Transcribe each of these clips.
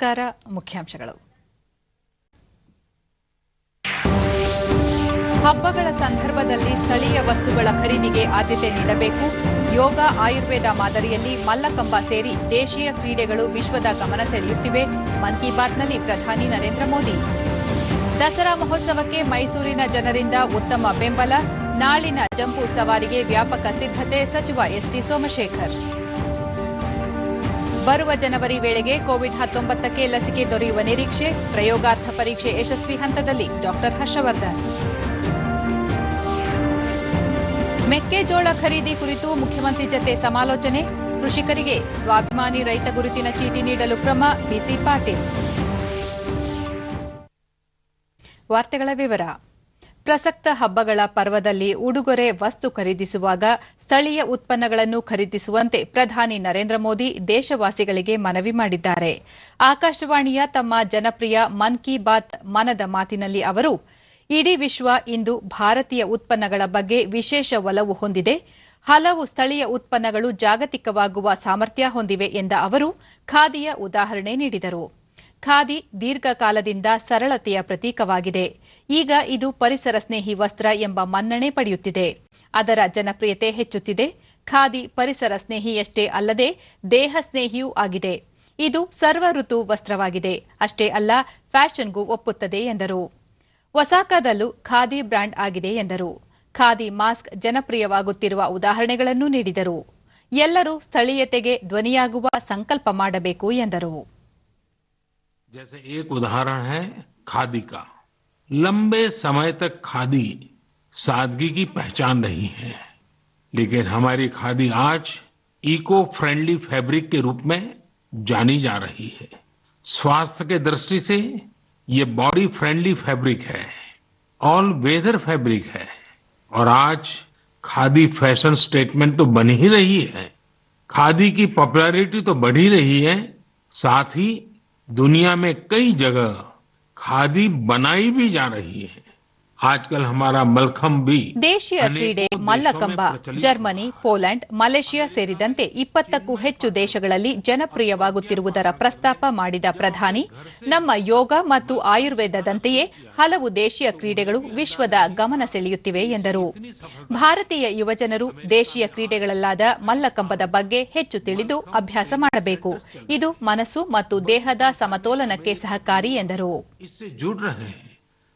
ನಮಸ್ಕಾರ. ಮುಖ್ಯಾಂಶಗಳು. ಹಬ್ಬಗಳ ಸಂದರ್ಭದಲ್ಲಿ ಸ್ಥಳೀಯ ವಸ್ತುಗಳ ಖರೀದಿಗೆ ಆದ್ಯತೆ ನೀಡಬೇಕು. ಯೋಗ, ಆಯುರ್ವೇದ ಮಾದರಿಯಲ್ಲಿ ಮಲ್ಲಕಂಬ ಸೇರಿ ದೇಶೀಯ ಕ್ರೀಡೆಗಳು ವಿಶ್ವದ ಗಮನ ಸೆಳೆಯುತ್ತಿವೆ. ಮನ್ ಕಿ ಬಾತ್ನಲ್ಲಿ ಪ್ರಧಾನಿ ನರೇಂದ್ರ ಮೋದಿ. ದಸರಾ ಮಹೋತ್ಸವಕ್ಕೆ ಮೈಸೂರಿನ ಜನರಿಂದ ಉತ್ತಮ ಬೆಂಬಲ. ನಾಳಿನ ಜಂಬೂ ಸವಾರಿಗೆ ವ್ಯಾಪಕ ಸಿದ್ಧತೆ. ಸಚಿವ ಎಸ್ಟಿ ಸೋಮಶೇಖರ್. ಬರುವ ಜನವರಿ ವೇಳೆಗೆ ಕೋವಿಡ್-19ಕ್ಕೆ ಲಸಿಕೆ ದೊರೆಯುವ ನಿರೀಕ್ಷೆ. ಪ್ರಯೋಗಾರ್ಥ ಪರೀಕ್ಷೆ ಯಶಸ್ವಿ ಹಂತದಲ್ಲಿ. ಡಾ ಹರ್ಷವರ್ಧನ್. ಮೆಕ್ಕೆಜೋಳ ಖರೀದಿ ಕುರಿತು ಮುಖ್ಯಮಂತ್ರಿ ಜತೆ ಸಮಾಲೋಚನೆ. ಕೃಷಿಕರಿಗೆ ಸ್ವಾಭಿಮಾನಿ ರೈತ ಗುರುತಿನ ಚೀಟಿ ನೀಡಲು ಕ್ರಮ. ಬಿಸಿ ಪಾಟೀಲ್. ವಾರ್ತೆಗಳ ವಿವರ. ಪ್ರಸಕ್ತ ಹಬ್ಬಗಳ ಪರ್ವದಲ್ಲಿ ಉಡುಗೊರೆ ವಸ್ತು ಖರೀದಿಸುವಾಗ ಸ್ಥಳೀಯ ಉತ್ಪನ್ನಗಳನ್ನು ಖರೀದಿಸುವಂತೆ ಪ್ರಧಾನಿ ನರೇಂದ್ರ ಮೋದಿ ದೇಶವಾಸಿಗಳಿಗೆ ಮನವಿ ಮಾಡಿದ್ದಾರೆ. ಆಕಾಶವಾಣಿಯ ತಮ್ಮ ಜನಪ್ರಿಯ ಮನ್ ಕಿ ಬಾತ್ ಮನದ ಮಾತಿನಲ್ಲಿ ಅವರು, ಇಡೀ ವಿಶ್ವ ಇಂದು ಭಾರತೀಯ ಉತ್ಪನ್ನಗಳ ಬಗ್ಗೆ ವಿಶೇಷ ಒಲವು ಹೊಂದಿದೆ. ಹಲವು ಸ್ಥಳೀಯ ಉತ್ಪನ್ನಗಳು ಜಾಗತಿಕವಾಗುವ ಸಾಮರ್ಥ್ಯ ಹೊಂದಿವೆ ಎಂದ ಅವರು ಖಾದಿಯ ಉದಾಹರಣೆ ನೀಡಿದರು. ಖಾದಿ ದೀರ್ಘಕಾಲದಿಂದ ಸರಳತೆಯ ಪ್ರತೀಕವಾಗಿದೆ. ಈಗ ಇದು ಪರಿಸರ ಸ್ನೇಹಿ ವಸ್ತ್ರ ಎಂಬ ಮನ್ನಣೆ ಪಡೆಯುತ್ತಿದೆ. ಅದರ ಜನಪ್ರಿಯತೆ ಹೆಚ್ಚುತ್ತಿದೆ. ಖಾದಿ ಪರಿಸರ ಸ್ನೇಹಿಯಷ್ಟೇ ಅಲ್ಲದೆ ದೇಹ ಸ್ನೇಹಿಯೂ ಆಗಿದೆ. ಇದು ಸರ್ವ ಋತು ವಸ್ತ್ರವಾಗಿದೆ. ಅಷ್ಟೇ ಅಲ್ಲ, ಫ್ಯಾಷನ್ಗೂ ಒಪ್ಪುತ್ತದೆ ಎಂದರು. ಒಸಾಕಾದಲ್ಲೂ ಖಾದಿ ಬ್ರ್ಯಾಂಡ್ ಆಗಿದೆ ಎಂದರು. ಖಾದಿ ಮಾಸ್ಕ್ ಜನಪ್ರಿಯವಾಗುತ್ತಿರುವ ಉದಾಹರಣೆಗಳನ್ನು ನೀಡಿದರು. ಎಲ್ಲರೂ ಸ್ಥಳೀಯತೆಗೆ ಧ್ವನಿಯಾಗುವ ಸಂಕಲ್ಪ ಮಾಡಬೇಕು ಎಂದರು. जैसे एक उदाहरण है खादी का। लंबे समय तक खादी सादगी की पहचान रही है, लेकिन हमारी खादी आज इको फ्रेंडली फैब्रिक के रूप में जानी जा रही है. स्वास्थ्य के दृष्टि से ये बॉडी फ्रेंडली फैब्रिक है, ऑल वेदर फैब्रिक है और आज खादी फैशन स्टेटमेंट तो बन ही रही है. खादी की पॉपुलैरिटी तो बढ़ ही रही है, साथ ही दुनिया में कई जगह खादी बनाई भी जा रही है. आजकल हमारा मलखंब भी ದೇಶೀಯ ಕ್ರೀಡೆ ಮಲ್ಲಕಂಬ ಜರ್ಮನಿ, ಪೋಲೆಂಡ್, ಮಲೇಷಿಯಾ ಸೇರಿದಂತೆ 20ಕ್ಕೂ ಹೆಚ್ಚು ದೇಶಗಳಲ್ಲಿ ಜನಪ್ರಿಯವಾಗುತ್ತಿರುವುದರ ಪ್ರಸ್ತಾಪ ಮಾಡಿದ ಪ್ರಧಾನಿ, ನಮ್ಮ ಯೋಗ ಮತ್ತು ಆಯುರ್ವೇದದಂತೆಯೇ ಹಲವು ದೇಶೀಯ ಕ್ರೀಡೆಗಳು ವಿಶ್ವದ ಗಮನ ಸೆಳೆಯುತ್ತಿವೆ ಎಂದರು. ಭಾರತೀಯ ಯುವಜನರು ದೇಶೀಯ ಕ್ರೀಡೆಗಳಲ್ಲಾದ ಮಲ್ಲಕಂಬದ ಬಗ್ಗೆ ಹೆಚ್ಚು ತಿಳಿದು ಅಭ್ಯಾಸ ಮಾಡಬೇಕು. ಇದು ಮನಸ್ಸು ಮತ್ತು ದೇಹದ ಸಮತೋಲನಕ್ಕೆ ಸಹಕಾರಿ ಎಂದರು.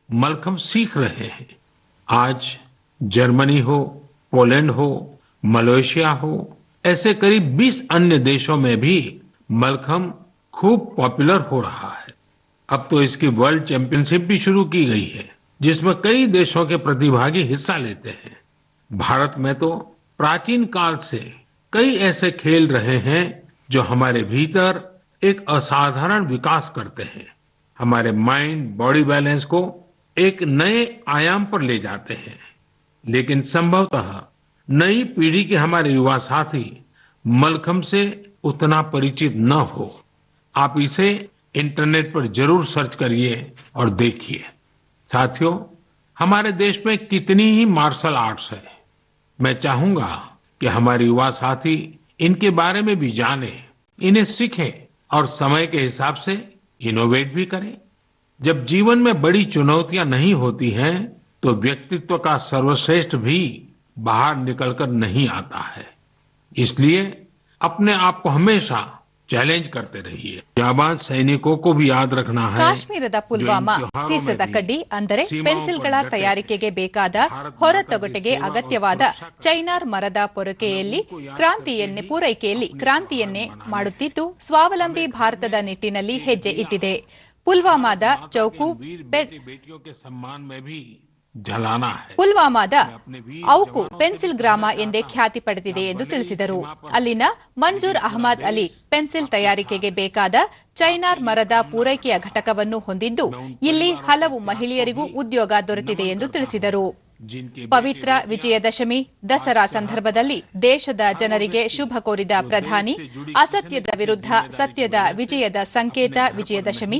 मलखंब सीख रहे हैं. आज जर्मनी हो, पोलैंड हो, मलेशिया हो, ऐसे करीब 20 अन्य देशों में भी मलखंब खूब पॉपुलर हो रहा है. अब तो इसकी वर्ल्ड चैंपियनशिप भी शुरू की गई है, जिसमें कई देशों के प्रतिभागी हिस्सा लेते हैं. भारत में तो प्राचीन काल से कई ऐसे खेल रहे हैं जो हमारे भीतर एक असाधारण विकास करते हैं, हमारे माइंड बॉडी बैलेंस को एक नए आयाम पर ले जाते हैं. लेकिन संभवतः नई पीढ़ी के हमारे युवा साथी मलखंब से उतना परिचित न हो. आप इसे इंटरनेट पर जरूर सर्च करिए और देखिए. साथियों, हमारे देश में कितनी ही मार्शल आर्ट्स है. मैं चाहूंगा कि हमारे युवा साथी इनके बारे में भी जानें, इन्हें सीखें और समय के हिसाब से इनोवेट भी करें. जब जीवन में बड़ी चुनौतियां नहीं होती हैं, तो व्यक्तित्व का सर्वश्रेष्ठ भी बाहर निकलकर नहीं आता है. इसलिए अपने आप को हमेशा चैलेंज करते रहिए. जाबाज सैनिकों को भी याद रखना है. ಕಾಶ್ಮೀರದ ಪುಲ್ವಾಮಾ ಸೀಸದ ಕಡ್ಡಿ ಅಂದರೆ ಪೆನ್ಸಿಲ್ಗಳ ತಯಾರಿಕೆಗೆ ಬೇಕಾದ ಹೊರತೊಗಟೆಗೆ ಅಗತ್ಯವಾದ ಚೈನಾರ್ ಮರದ ಪೂರೈಕೆಯಲ್ಲಿ ಕ್ರಾಂತಿಯನ್ನೇ ಮಾಡುತ್ತಿದ್ದು ಸ್ವಾವಲಂಬಿ ಭಾರತದ ನಿಟ್ಟಿನಲ್ಲಿ ಹೆಜ್ಜೆ ಇಟ್ಟಿದೆ. ಪುಲ್ವಾಮಾದ ಔಕು ಪೆನ್ಸಿಲ್ ಗ್ರಾಮ ಎಂದೇ ಖ್ಯಾತಿ ಪಡೆದಿದೆ ಎಂದು ತಿಳಿಸಿದರು. ಅಲ್ಲಿನ ಮಂಜೂರ್ ಅಹಮದ್ ಅಲಿ ಪೆನ್ಸಿಲ್ ತಯಾರಿಕೆಗೆ ಬೇಕಾದ ಚೈನಾರ್ ಮರದ ಪೂರೈಕೆಯ ಘಟಕವನ್ನು ಹೊಂದಿದ್ದು ಇಲ್ಲಿ ಹಲವು ಮಹಿಳೆಯರಿಗೂ ಉದ್ಯೋಗ ದೊರೆತಿದೆ ಎಂದು ತಿಳಿಸಿದರು. जिनके ಪವಿತ್ರ ವಿಜಯದಶಮಿ ದಸರಾ ಸಂದರ್ಭದಲ್ಲಿ ದೇಶದ ಜನರಿಗೆ ಶುಭ ಕೋರಿದ ಪ್ರಧಾನಿ ಅಸತ್ಯದ ವಿರುದ್ಧ ಸತ್ಯದ ವಿಜಯದ ಸಂಕೇತ ವಿಜಯದಶಮಿ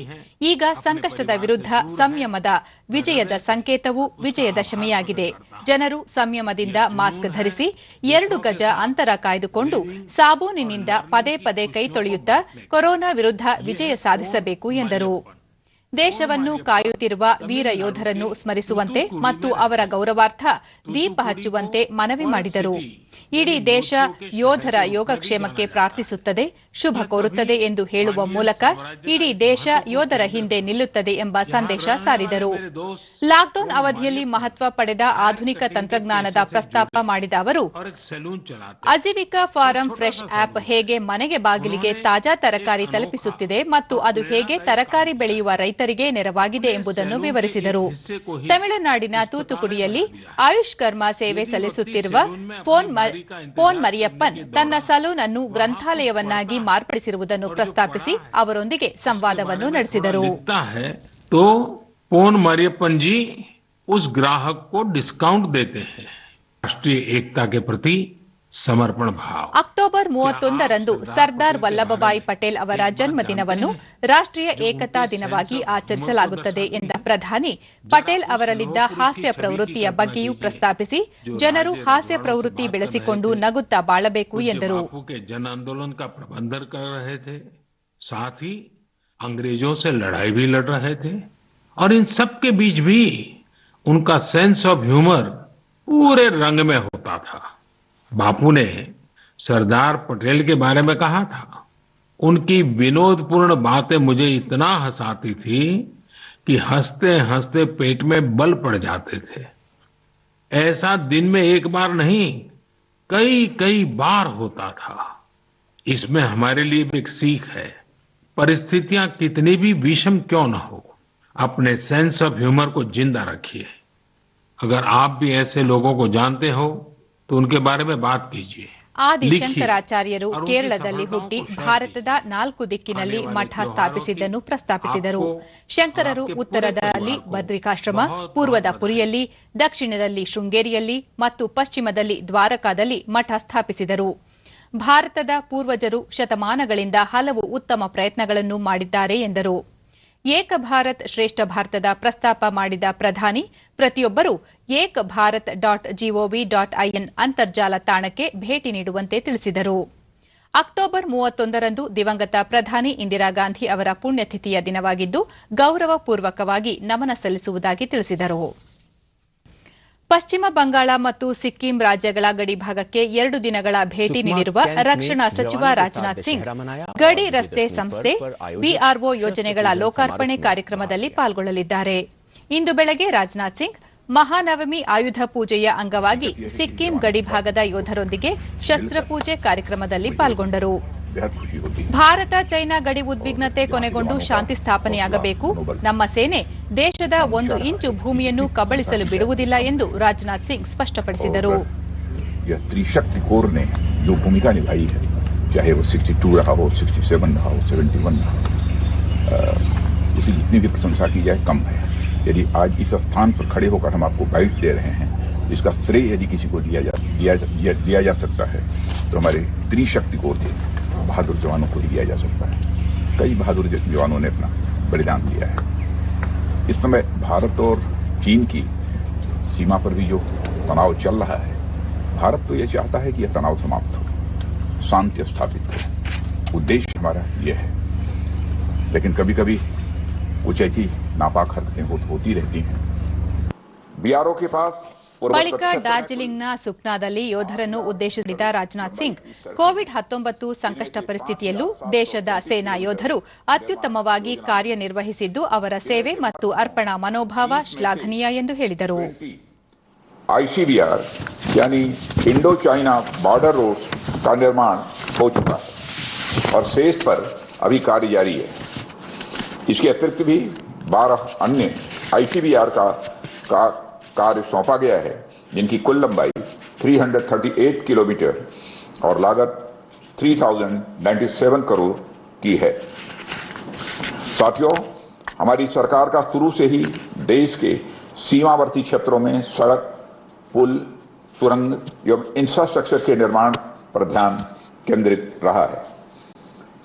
ಈಗ ಸಂಕಷ್ಟದ ವಿರುದ್ಧ ಸಂಯಮದ ವಿಜಯದ ಸಂಕೇತವೂ ವಿಜಯದಶಮಿಯಾಗಿದೆ. ಜನರು ಸಂಯಮದಿಂದ ಮಾಸ್ಕ್ ಧರಿಸಿ 2 ಗಜ ಅಂತರ ಕಾಯ್ದುಕೊಂಡು ಸಾಬೂನಿನಿಂದ ಪದೇ ಪದೇ ಕೈ ತೊಳೆಯುತ್ತಾ ಕೊರೋನಾ ವಿರುದ್ಧ ವಿಜಯ ಸಾಧಿಸಬೇಕು ಎಂದರು. ದೇಶವನ್ನು ಕಾಯುತ್ತಿರುವ ವೀರ ಯೋಧರನ್ನು ಸ್ಮರಿಸುವಂತೆ ಮತ್ತು ಅವರ ಗೌರವಾರ್ಥ ದೀಪ ಹಚ್ಚುವಂತೆ ಮನವಿ ಮಾಡಿದರು. ಇಡೀ ದೇಶ ಯೋಧರ ಯೋಗಕ್ಷೇಮಕ್ಕೆ ಪ್ರಾರ್ಥಿಸುತ್ತದೆ, ಶುಭ ಕೋರುತ್ತದೆ ಎಂದು ಹೇಳುವ ಮೂಲಕ ಇಡೀ ದೇಶ ಯೋಧರ ಹಿಂದೆ ನಿಲ್ಲುತ್ತದೆ ಎಂಬ ಸಂದೇಶ ಸಾರಿದರು. ಲಾಕ್ಡೌನ್ ಅವಧಿಯಲ್ಲಿ ಮಹತ್ವ ಪಡೆದ ಆಧುನಿಕ ತಂತ್ರಜ್ಞಾನದ ಪ್ರಸ್ತಾಪ ಮಾಡಿದ ಅವರು, ಅಜೀವಿಕಾ ಫಾರಂ ಫ್ರೆಶ್ ಆಪ್ ಹೇಗೆ ಮನೆಗೆ ಬಾಗಿಲಿಗೆ ತಾಜಾ ತರಕಾರಿ ತಲುಪಿಸುತ್ತಿದೆ ಮತ್ತು ಅದು ಹೇಗೆ ತರಕಾರಿ ಬೆಳೆಯುವ ರೈತರಿಗೆ ನೆರವಾಗಿದೆ ಎಂಬುದನ್ನು ವಿವರಿಸಿದರು. ತಮಿಳುನಾಡಿನ ತೂತುಕುಡಿಯಲ್ಲಿ ಆಯುಷ್ ಕರ್ಮ ಸೇವೆ ಸಲ್ಲಿಸುತ್ತಿರುವ ಪೋನ್ ಮರಿಯಪ್ಪನ್ ತನ್ನ ಸಲೂನ್ ಅನ್ನು ಗ್ರಂಥಾಲಯವನ್ನಾಗಿ ಮಾರ್ಪಡಿಸಿರುವುದನ್ನು ಪ್ರಸ್ತಾಪಿಸಿ ಅವರೊಂದಿಗೆ ಸಂವಾದವನ್ನು ನಡೆಸಿದರು. ಪೋನ್ ಮರಿಯಪ್ಪನ್ ಜಿ ಉಸ್ ಗ್ರಾಹಕ್ ಕೋ ಡಿಸ್ಕೌಂಟ್ ದೇತೆ ಹೈ. ರಾಷ್ಟ್ರೀಯ ಏಕತಾ ಕೆ ಪ್ರತಿ ಸಮರ್ಪಣ ಭಾವ. ಅಕ್ಟೋಬರ್ 31ರಂದು ಸರ್ದಾರ್ ವಲ್ಲಭಭಾಯಿ ಪಟೇಲ್ ಅವರ ಜನ್ಮದಿನವನ್ನು ರಾಷ್ಟ್ರೀಯ ಏಕತಾ ದಿನವಾಗಿ ಆಚರಿಸಲಾಗುತ್ತದೆ ಎಂದ ಪ್ರಧಾನಿ ಪಟೇಲ್ ಅವರಲ್ಲಿದ್ದ ಹಾಸ್ಯ ಪ್ರವೃತ್ತಿಯ ಬಗ್ಗೆಯೂ ಪ್ರಸ್ತಾಪಿಸಿ ಜನರು ಹಾಸ್ಯ ಪ್ರವೃತ್ತಿ ಬೆಳೆಸಿಕೊಂಡು ನಗುತ್ತಾ ಬಾಳಬೇಕು ಎಂದರು. ಜನ ಆಂದೋಲನ का प्रबंधन कर रहे थे, साथ ही अंग्रेजों से लड़ाई भी लड़ रहे थे और इन सब के बीच भी उनका सेंस ऑफ ह्यूमर पूरे रंग में होता था. बापू ने सरदार पटेल के बारे में कहा था, उनकी विनोदपूर्ण बातें मुझे इतना हंसाती थी कि हंसते हंसते पेट में बल पड़ जाते थे. ऐसा दिन में एक बार नहीं, कई कई बार होता था. इसमें हमारे लिए भी एक सीख है, परिस्थितियां कितनी भी विषम क्यों न हो, अपने सेंस ऑफ ह्यूमर को जिंदा रखिए. अगर आप भी ऐसे लोगों को जानते हो तो उनके बारे में बात कीजिए. ಆದಿ ಶಂಕರಾಚಾರ್ಯರು ಕೇರಳದಲ್ಲಿ ಹುಟ್ಟಿ ಭಾರತದ 4 ದಿಕ್ಕಿನಲ್ಲಿ ಮಠ ಸ್ಥಾಪಿಸಿದ್ದನ್ನು ಪ್ರಸ್ತಾಪಿಸಿದರು. ಶಂಕರರು ಉತ್ತರದಲ್ಲಿ ಬದ್ರಿಕಾಶ್ರಮ, ಪೂರ್ವದ ಪುರಿಯಲ್ಲಿ, ದಕ್ಷಿಣದಲ್ಲಿ ಶೃಂಗೇರಿಯಲ್ಲಿ ಮತ್ತು ಪಶ್ಚಿಮದಲ್ಲಿ ದ್ವಾರಕಾದಲ್ಲಿ ಮಠ ಸ್ಥಾಪಿಸಿದರು. ಭಾರತದ ಪೂರ್ವಜರು ಶತಮಾನಗಳಿಂದ ಹಲವು ಉತ್ತಮ ಪ್ರಯತ್ನಗಳನ್ನು ಮಾಡಿದ್ದಾರೆ ಎಂದರು. ಏಕ ಭಾರತ್ ಶ್ರೇಷ್ಠ ಭಾರತದ ಪ್ರಸ್ತಾಪ ಮಾಡಿದ ಪ್ರಧಾನಿ ಪ್ರತಿಯೊಬ್ಬರೂ ಏಕ್ ಭಾರತ್ .gov.in ಅಂತರ್ಜಾಲ ತಾಣಕ್ಕೆ ಭೇಟಿ ನೀಡುವಂತೆ ತಿಳಿಸಿದರು. ಅಕ್ಟೋಬರ್ 31ರಂದು ದಿವಂಗತ ಪ್ರಧಾನಿ ಇಂದಿರಾ ಗಾಂಧಿ ಅವರ ಪುಣ್ಯತಿಥಿಯ ದಿನವಾಗಿದ್ದು ಗೌರವಪೂರ್ವಕವಾಗಿ ನಮನ ಸಲ್ಲಿಸುವುದಾಗಿ ತಿಳಿಸಿದರು. ಪಶ್ಚಿಮ ಬಂಗಾಳ ಮತ್ತು ಸಿಕ್ಕಿಂ ರಾಜ್ಯಗಳ ಗಡಿಭಾಗಕ್ಕೆ 2 ದಿನಗಳ ಭೇಟಿ ನೀಡಿರುವ ರಕ್ಷಣಾ ಸಚಿವ ರಾಜನಾಥ್ ಸಿಂಗ್ ಗಡಿ ರಸ್ತೆ ಸಂಸ್ಥೆ ಬಿಆರ್ಒ ಯೋಜನೆಗಳ ಲೋಕಾರ್ಪಣೆ ಕಾರ್ಯಕ್ರಮದಲ್ಲಿ ಪಾಲ್ಗೊಳ್ಳಲಿದ್ದಾರೆ. ಇಂದು ಬೆಳಗ್ಗೆ ರಾಜನಾಥ್ ಸಿಂಗ್ ಮಹಾನವಮಿ ಆಯುಧ ಪೂಜೆಯ ಅಂಗವಾಗಿ ಸಿಕ್ಕಿಂ ಗಡಿಭಾಗದ ಯೋಧರೊಂದಿಗೆ ಶಸ್ತ್ರಪೂಜೆ ಕಾರ್ಯಕ್ರಮದಲ್ಲಿ ಪಾಲ್ಗೊಂಡರು. ಭಾರತ ಚೈನಾ ಗಡಿ ಉದ್ವಿಗ್ನತೆ ಕೊನೆಗೊಂಡು ಶಾಂತಿ ಸ್ಥಾಪನೆಯಾಗಬೇಕು. ನಮ್ಮ ಸೇನೆ ದೇಶದ 1 ಇಂಚು ಭೂಮಿಯನ್ನು ಕಬಳಿಸಲು ಬಿಡುವುದಿಲ್ಲ ಎಂದು ರಾಜನಾಥ್ ಸಿಂಗ್ ಸ್ಪಷ್ಟಪಡಿಸಿದರು. त्रिशक्ति कोर ने जो भूमिका निभाई है, चाहे वो 62 रहा हो, 67 रहा हो, 71 रहा हो, उसकी जितनी भी प्रशंसा की जाए कम है. यदि आज इस स्थान पर खड़े होकर हम आपको गाइड दे रहे हैं, इसका श्रेय यदि किसी को दिया जा सकता है तो हमारे त्रिशक्ति कोर के बहादुर जवानों को दिया जा सकता है. कई बहादुर जवानों ने अपना बलिदान दिया है. इस समय भारत और चीन की सीमा पर भी जो तनाव चल रहा है, भारत तो ये चाहता है कि यह तनाव समाप्त हो, शांति स्थापित हो. उद्देश्य हमारा यह है. लेकिन कभी कभी कुछ ऐसी नापाक हरकतें होती रहती हैं. बीआरओ के पास ಬಳಿಕ ಡಾರ್ಜಿಲಿಂಗ್ನ ಸುಕ್ನಾದಲ್ಲಿ ಯೋಧರನ್ನು ಉದ್ದೇಶಿಸಿದ ರಾಜನಾಥ್ ಸಿಂಗ್ ಕೋವಿಡ್-19 ಸಂಕಷ್ಟ ಪರಿಸ್ಥಿತಿಯಲ್ಲೂ ದೇಶದ ಸೇನಾ ಯೋಧರು ಅತ್ಯುತ್ತಮವಾಗಿ ಕಾರ್ಯನಿರ್ವಹಿಸಿದ್ದು ಅವರ ಸೇವೆ ಮತ್ತು ಅರ್ಪಣಾ ಮನೋಭಾವ ಶ್ಲಾಘನೀಯ ಎಂದು ಹೇಳಿದರು. आईसीबीआर यानी इंडो चाइना बॉर्डर रोड का निर्माण हो चुका है और शेष पर अभी कार्य जारी है. इसके अतिरिक्त भी 12 अन्य आईसीबीआर का कार्य सौंपा गया है, जिनकी कुल लंबाई 338 किलोमीटर और लागत 3097 करोड़ की है. साथियों, हमारी सरकार का शुरू से ही देश के सीमावर्ती क्षेत्रों में सड़क, पुल, सुरंग एवं इंफ्रास्ट्रक्चर के निर्माण पर ध्यान केंद्रित रहा है।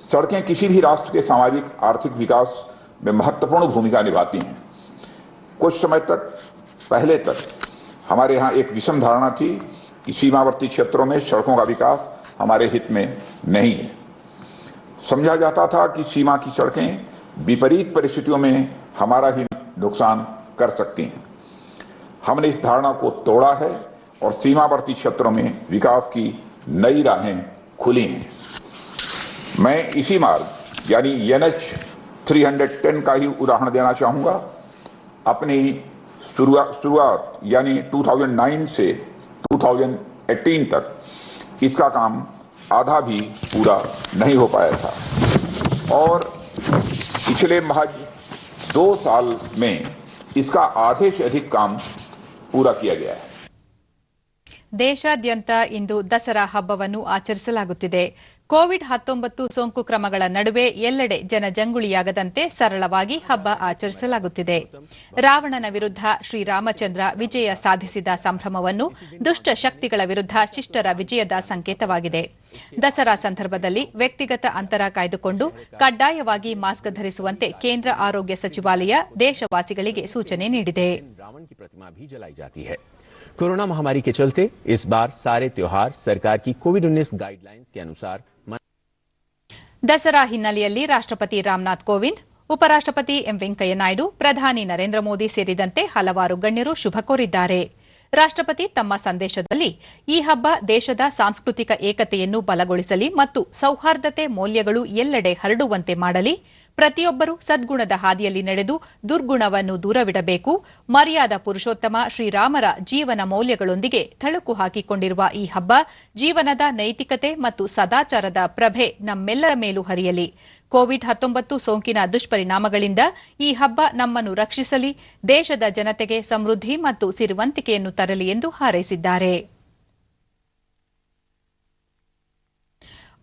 सड़कें किसी भी राष्ट्र के सामाजिक आर्थिक विकास में महत्वपूर्ण भूमिका निभाती हैं। कुछ समय तक पहले तक हमारे यहां एक विषम धारणा थी कि सीमावर्ती क्षेत्रों में सड़कों का विकास हमारे हित में नहीं है। समझा जाता था कि सीमा की सड़कें विपरीत परिस्थितियों में हमारा ही नुकसान कर सकती हैं। हमने इस धारणा को तोड़ा है और सीमावर्ती क्षेत्रों में विकास की नई राहें खुली हैं। मैं इसी मार्ग यानी NH 310 का ही उदाहरण देना चाहूंगा। अपनी शुरुआत यानी 2009 से 2018 तक इसका काम आधा भी पूरा नहीं हो पाया था और पिछले महज 2 साल में इसका आधे से अधिक काम पूरा किया गया है। ದೇಶಾದ್ಯಂತ ಇಂದು ದಸರಾ ಹಬ್ಬವನ್ನು ಆಚರಿಸಲಾಗುತ್ತಿದೆ. ಕೋವಿಡ್-19 ಸೋಂಕು ಕ್ರಮಗಳ ನಡುವೆ ಎಲ್ಲೆಡೆ ಜನಜಂಗುಳಿಯಾಗದಂತೆ ಸರಳವಾಗಿ ಹಬ್ಬ ಆಚರಿಸಲಾಗುತ್ತಿದೆ. ರಾವಣನ ವಿರುದ್ಧ ಶ್ರೀರಾಮಚಂದ್ರ ವಿಜಯ ಸಾಧಿಸಿದ ಸಂಭ್ರಮವನ್ನು ದುಷ್ಟ ಶಕ್ತಿಗಳ ವಿರುದ್ಧ ಶಿಷ್ಟರ ವಿಜಯದ ಸಂಕೇತವಾಗಿದೆ. ದಸರಾ ಸಂದರ್ಭದಲ್ಲಿ ವ್ಯಕ್ತಿಗತ ಅಂತರ ಕಾಯ್ದುಕೊಂಡು ಕಡ್ಡಾಯವಾಗಿ ಮಾಸ್ಕ್ ಧರಿಸುವಂತೆ ಕೇಂದ್ರ ಆರೋಗ್ಯ ಸಚಿವಾಲಯ ದೇಶವಾಸಿಗಳಿಗೆ ಸೂಚನೆ ನೀಡಿದೆ. कोरोना महामारी के चलते इस बार सारे त्योहार सरकार की कोविड-19 गाइडलाइंस के अनुसार दसरा ಹಿನ್ನೆಲೆಯಲ್ಲಿ ರಾಷ್ಟ್ರಪತಿ ರಾಮನಾಥ್ ಕೋವಿಂದ್, ಉಪರಾಷ್ಟ್ರಪತಿ ವೆಂಕಯ್ಯ ನಾಯ್ಡು, ಪ್ರಧಾನಿ ನರೇಂದ್ರ ಮೋದಿ ಸೇರಿದಂತೆ ಹಲವಾರು ಗಣ್ಯರು ಶುಭ ಕೋರಿದ್ದಾರೆ. ರಾಷ್ಟ್ರಪತಿ ತಮ್ಮ ಸಂದೇಶದಲ್ಲಿ ಈ ಹಬ್ಬ ದೇಶದ ಸಾಂಸ್ಕೃತಿಕ ಏಕತೆಯನ್ನು ಬಲಗೊಳಿಸಲಿ ಮತ್ತು ಸೌಹಾರ್ದತೆ ಮೌಲ್ಯಗಳು ಎಲ್ಲೆಡೆ ಹರಡುವಂತೆ ಮಾಡಲಿ. ಪ್ರತಿಯೊಬ್ಬರೂ ಸದ್ಗುಣದ ಹಾದಿಯಲ್ಲಿ ನಡೆದು ದುರ್ಗುಣವನ್ನು ದೂರವಿಡಬೇಕು. ಮರ್ಯಾದ ಪುರುಷೋತ್ತಮ ಶ್ರೀರಾಮರ ಜೀವನ ಮೌಲ್ಯಗಳೊಂದಿಗೆ ಥಳಕು ಹಾಕಿಕೊಂಡಿರುವ ಈ ಹಬ್ಬ ಜೀವನದ ನೈತಿಕತೆ ಮತ್ತು ಸದಾಚಾರದ ಪ್ರಭೆ ನಮ್ಮೆಲ್ಲರ ಮೇಲೂ ಹರಿಯಲಿ. ಕೋವಿಡ್-19 ಸೋಂಕಿನ ದುಷ್ಪರಿಣಾಮಗಳಿಂದ ಈ ಹಬ್ಬ ನಮ್ಮನ್ನು ರಕ್ಷಿಸಲಿ, ದೇಶದ ಜನತೆಗೆ ಸಮೃದ್ಧಿ ಮತ್ತು ಸಿರಿವಂತಿಕೆಯನ್ನು ತರಲಿ ಎಂದು ಹಾರೈಸಿದ್ದಾರೆ.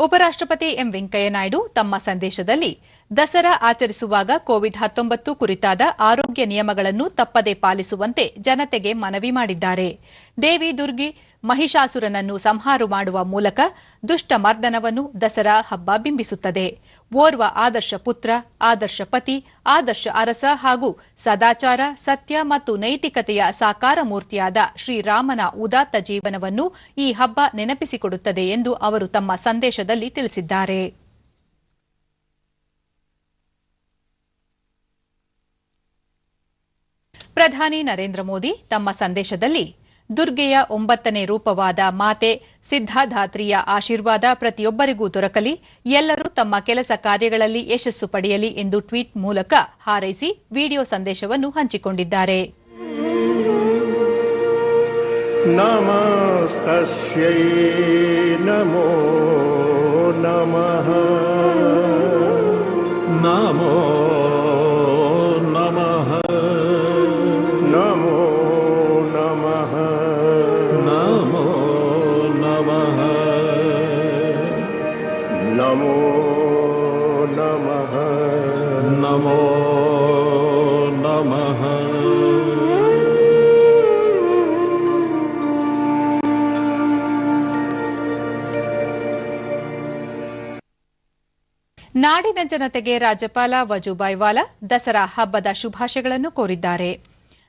ಉಪರಾಷ್ಟ್ರಪತಿ ವೆಂಕಯ್ಯ ನಾಯ್ಡು ತಮ್ಮ ಸಂದೇಶದಲ್ಲಿ ದಸರಾ ಆಚರಿಸುವಾಗ ಕೋವಿಡ್-19 ಕುರಿತಾದ ಆರೋಗ್ಯ ನಿಯಮಗಳನ್ನು ತಪ್ಪದೇ ಪಾಲಿಸುವಂತೆ ಜನತೆಗೆ ಮನವಿ ಮಾಡಿದ್ದಾರೆ. ದೇವಿ ದುರ್ಗಿ ಮಹಿಷಾಸುರನನ್ನು ಸಂಹಾರ ಮಾಡುವ ಮೂಲಕ ದುಷ್ಟ ಮರ್ದನವನ್ನು ದಸರಾ ಹಬ್ಬ ಬಿಂಬಿಸುತ್ತದೆ. ಓರ್ವ ಆದರ್ಶ ಪುತ್ರ, ಆದರ್ಶ ಪತಿ, ಆದರ್ಶ ಅರಸ ಹಾಗೂ ಸದಾಚಾರ, ಸತ್ಯ ಮತ್ತು ನೈತಿಕತೆಯ ಸಾಕಾರ ಮೂರ್ತಿಯಾದ ಶ್ರೀರಾಮನ ಉದಾತ್ತ ಜೀವನವನ್ನು ಈ ಹಬ್ಬ ನೆನಪಿಸಿಕೊಡುತ್ತದೆ ಎಂದು ಅವರು ತಮ್ಮ ಸಂದೇಶದಲ್ಲಿ ತಿಳಿಸಿದ್ದಾರೆ. ಪ್ರಧಾನಿ ನರೇಂದ್ರ ಮೋದಿ ತಮ್ಮ ಸಂದೇಶದಲ್ಲಿ ದುರ್ಗೆಯ 9ನೇ ರೂಪವಾದ ಮಾತೆ ಸಿದ್ಧಾಧಾತ್ರಿಯ ಆಶೀರ್ವಾದ ಪ್ರತಿಯೊಬ್ಬರಿಗೂ ದೊರಕಲಿ, ಎಲ್ಲರೂ ತಮ್ಮ ಕೆಲಸ ಕಾರ್ಯಗಳಲ್ಲಿ ಯಶಸ್ಸು ಪಡೆಯಲಿ ಎಂದು ಟ್ವೀಟ್ ಮೂಲಕ ಹಾರೈಸಿ ವಿಡಿಯೋ ಸಂದೇಶವನ್ನು ಹಂಚಿಕೊಂಡಿದ್ದಾರೆ. ನಮಸ್ತಸ್ಯೈ ನಮೋ ನಮಃ ನಮೋ ನಮಃ ನಮೋ ನಮಃ ನಮೋ ನಮಃ ನಮೋ ನಮಃ ನಮೋ ನಮಃ. ನಾಡಿನ ಜನತೆಗೆ ರಾಜ್ಯಪಾಲ ವಜೂಭಾಯಿ ವಾಲಾ ದಸರಾ ಹಬ್ಬದ ಶುಭಾಶಯಗಳನ್ನು ಕೋರಿದ್ದಾರೆ.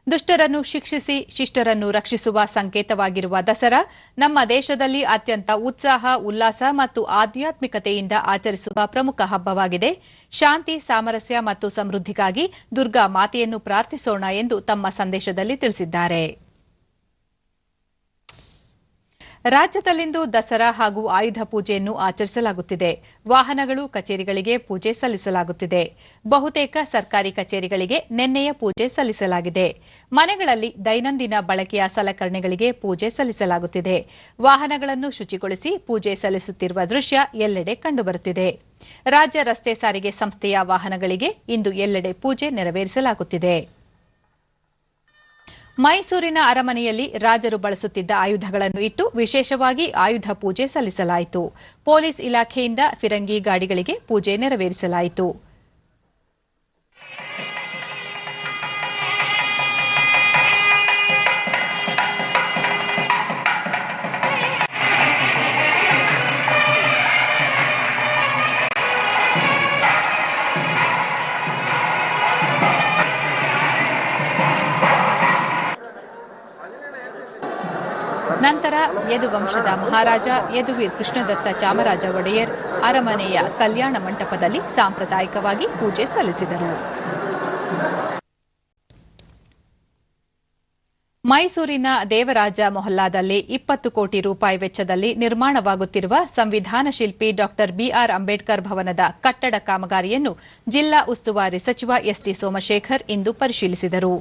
ದುಷ್ಟರನ್ನು ಶಿಕ್ಷಿಸಿ ಶಿಷ್ಟರನ್ನು ರಕ್ಷಿಸುವ ಸಂಕೇತವಾಗಿರುವ ದಸರಾ ನಮ್ಮ ದೇಶದಲ್ಲಿ ಅತ್ಯಂತ ಉತ್ಸಾಹ, ಉಲ್ಲಾಸ ಮತ್ತು ಆಧ್ಯಾತ್ಮಿಕತೆಯಿಂದ ಆಚರಿಸುವ ಪ್ರಮುಖ ಹಬ್ಬವಾಗಿದೆ. ಶಾಂತಿ, ಸಾಮರಸ್ಯ ಮತ್ತು ಸಮೃದ್ಧಿಗಾಗಿ ದುರ್ಗಾ ಮಾತೆಯನ್ನು ಪ್ರಾರ್ಥಿಸೋಣ ಎಂದು ತಮ್ಮ ಸಂದೇಶದಲ್ಲಿ ತಿಳಿಸಿದ್ದಾರೆ. ರಾಜ್ಯದಲ್ಲಿಂದು ದಸರಾ ಹಾಗೂ ಆಯುಧ ಪೂಜೆಯನ್ನು ಆಚರಿಸಲಾಗುತ್ತಿದೆ. ವಾಹನಗಳು, ಕಚೇರಿಗಳಿಗೆ ಪೂಜೆ ಸಲ್ಲಿಸಲಾಗುತ್ತಿದೆ. ಬಹುತೇಕ ಸರ್ಕಾರಿ ಕಚೇರಿಗಳಿಗೆ ನಿನ್ನೆಯೇ ಪೂಜೆ ಸಲ್ಲಿಸಲಾಗಿದೆ. ಮನೆಗಳಲ್ಲಿ ದೈನಂದಿನ ಬಳಕೆಯ ಸಲಕರಣೆಗಳಿಗೆ ಪೂಜೆ ಸಲ್ಲಿಸಲಾಗುತ್ತಿದೆ. ವಾಹನಗಳನ್ನು ಶುಚಿಗೊಳಿಸಿ ಪೂಜೆ ಸಲ್ಲಿಸುತ್ತಿರುವ ದೃಶ್ಯ ಎಲ್ಲೆಡೆ ಕಂಡುಬರುತ್ತಿದೆ. ರಾಜ್ಯ ರಸ್ತೆ ಸಾರಿಗೆ ಸಂಸ್ಥೆಯ ವಾಹನಗಳಿಗೆ ಇಂದು ಎಲ್ಲೆಡೆ ಪೂಜೆ ನೆರವೇರಿಸಲಾಗುತ್ತಿದೆ. ಮೈಸೂರಿನ ಅರಮನೆಯಲ್ಲಿ ರಾಜರು ಬಳಸುತ್ತಿದ್ದ ಆಯುಧಗಳನ್ನು ಇಟ್ಟು ವಿಶೇಷವಾಗಿ ಆಯುಧ ಪೂಜೆ ಸಲ್ಲಿಸಲಾಯಿತು. ಪೊಲೀಸ್ ಇಲಾಖೆಯಿಂದ ಫಿರಂಗಿ ಗಾಡಿಗಳಿಗೆ ಪೂಜೆ ನೆರವೇರಿಸಲಾಯಿತು. ನಂತರ ಯದುವಂಶದ ಮಹಾರಾಜ ಯದುವೀರ್ ಕೃಷ್ಣದತ್ತ ಚಾಮರಾಜ ಒಡೆಯರ್ ಅರಮನೆಯ ಕಲ್ಯಾಣ ಮಂಟಪದಲ್ಲಿ ಸಾಂಪ್ರದಾಯಿಕವಾಗಿ ಪೂಜೆ ಸಲ್ಲಿಸಿದರು. ಮೈಸೂರಿನ ದೇವರಾಜ ಮೊಹಲ್ಲಾದಲ್ಲಿ 20 ಕೋಟಿ ರೂಪಾಯಿ ವೆಚ್ಚದಲ್ಲಿ ನಿರ್ಮಾಣವಾಗುತ್ತಿರುವ ಸಂವಿಧಾನ ಶಿಲ್ಪಿ ಡಾ ಬಿಆರ್ ಅಂಬೇಡ್ಕರ್ ಭವನದ ಕಟ್ಟಡ ಕಾಮಗಾರಿಯನ್ನು ಜಿಲ್ಲಾ ಉಸ್ತುವಾರಿ ಸಚಿವ ಎಸ್ಟಿ ಸೋಮಶೇಖರ್ ಇಂದು ಪರಿಶೀಲಿಸಿದರು.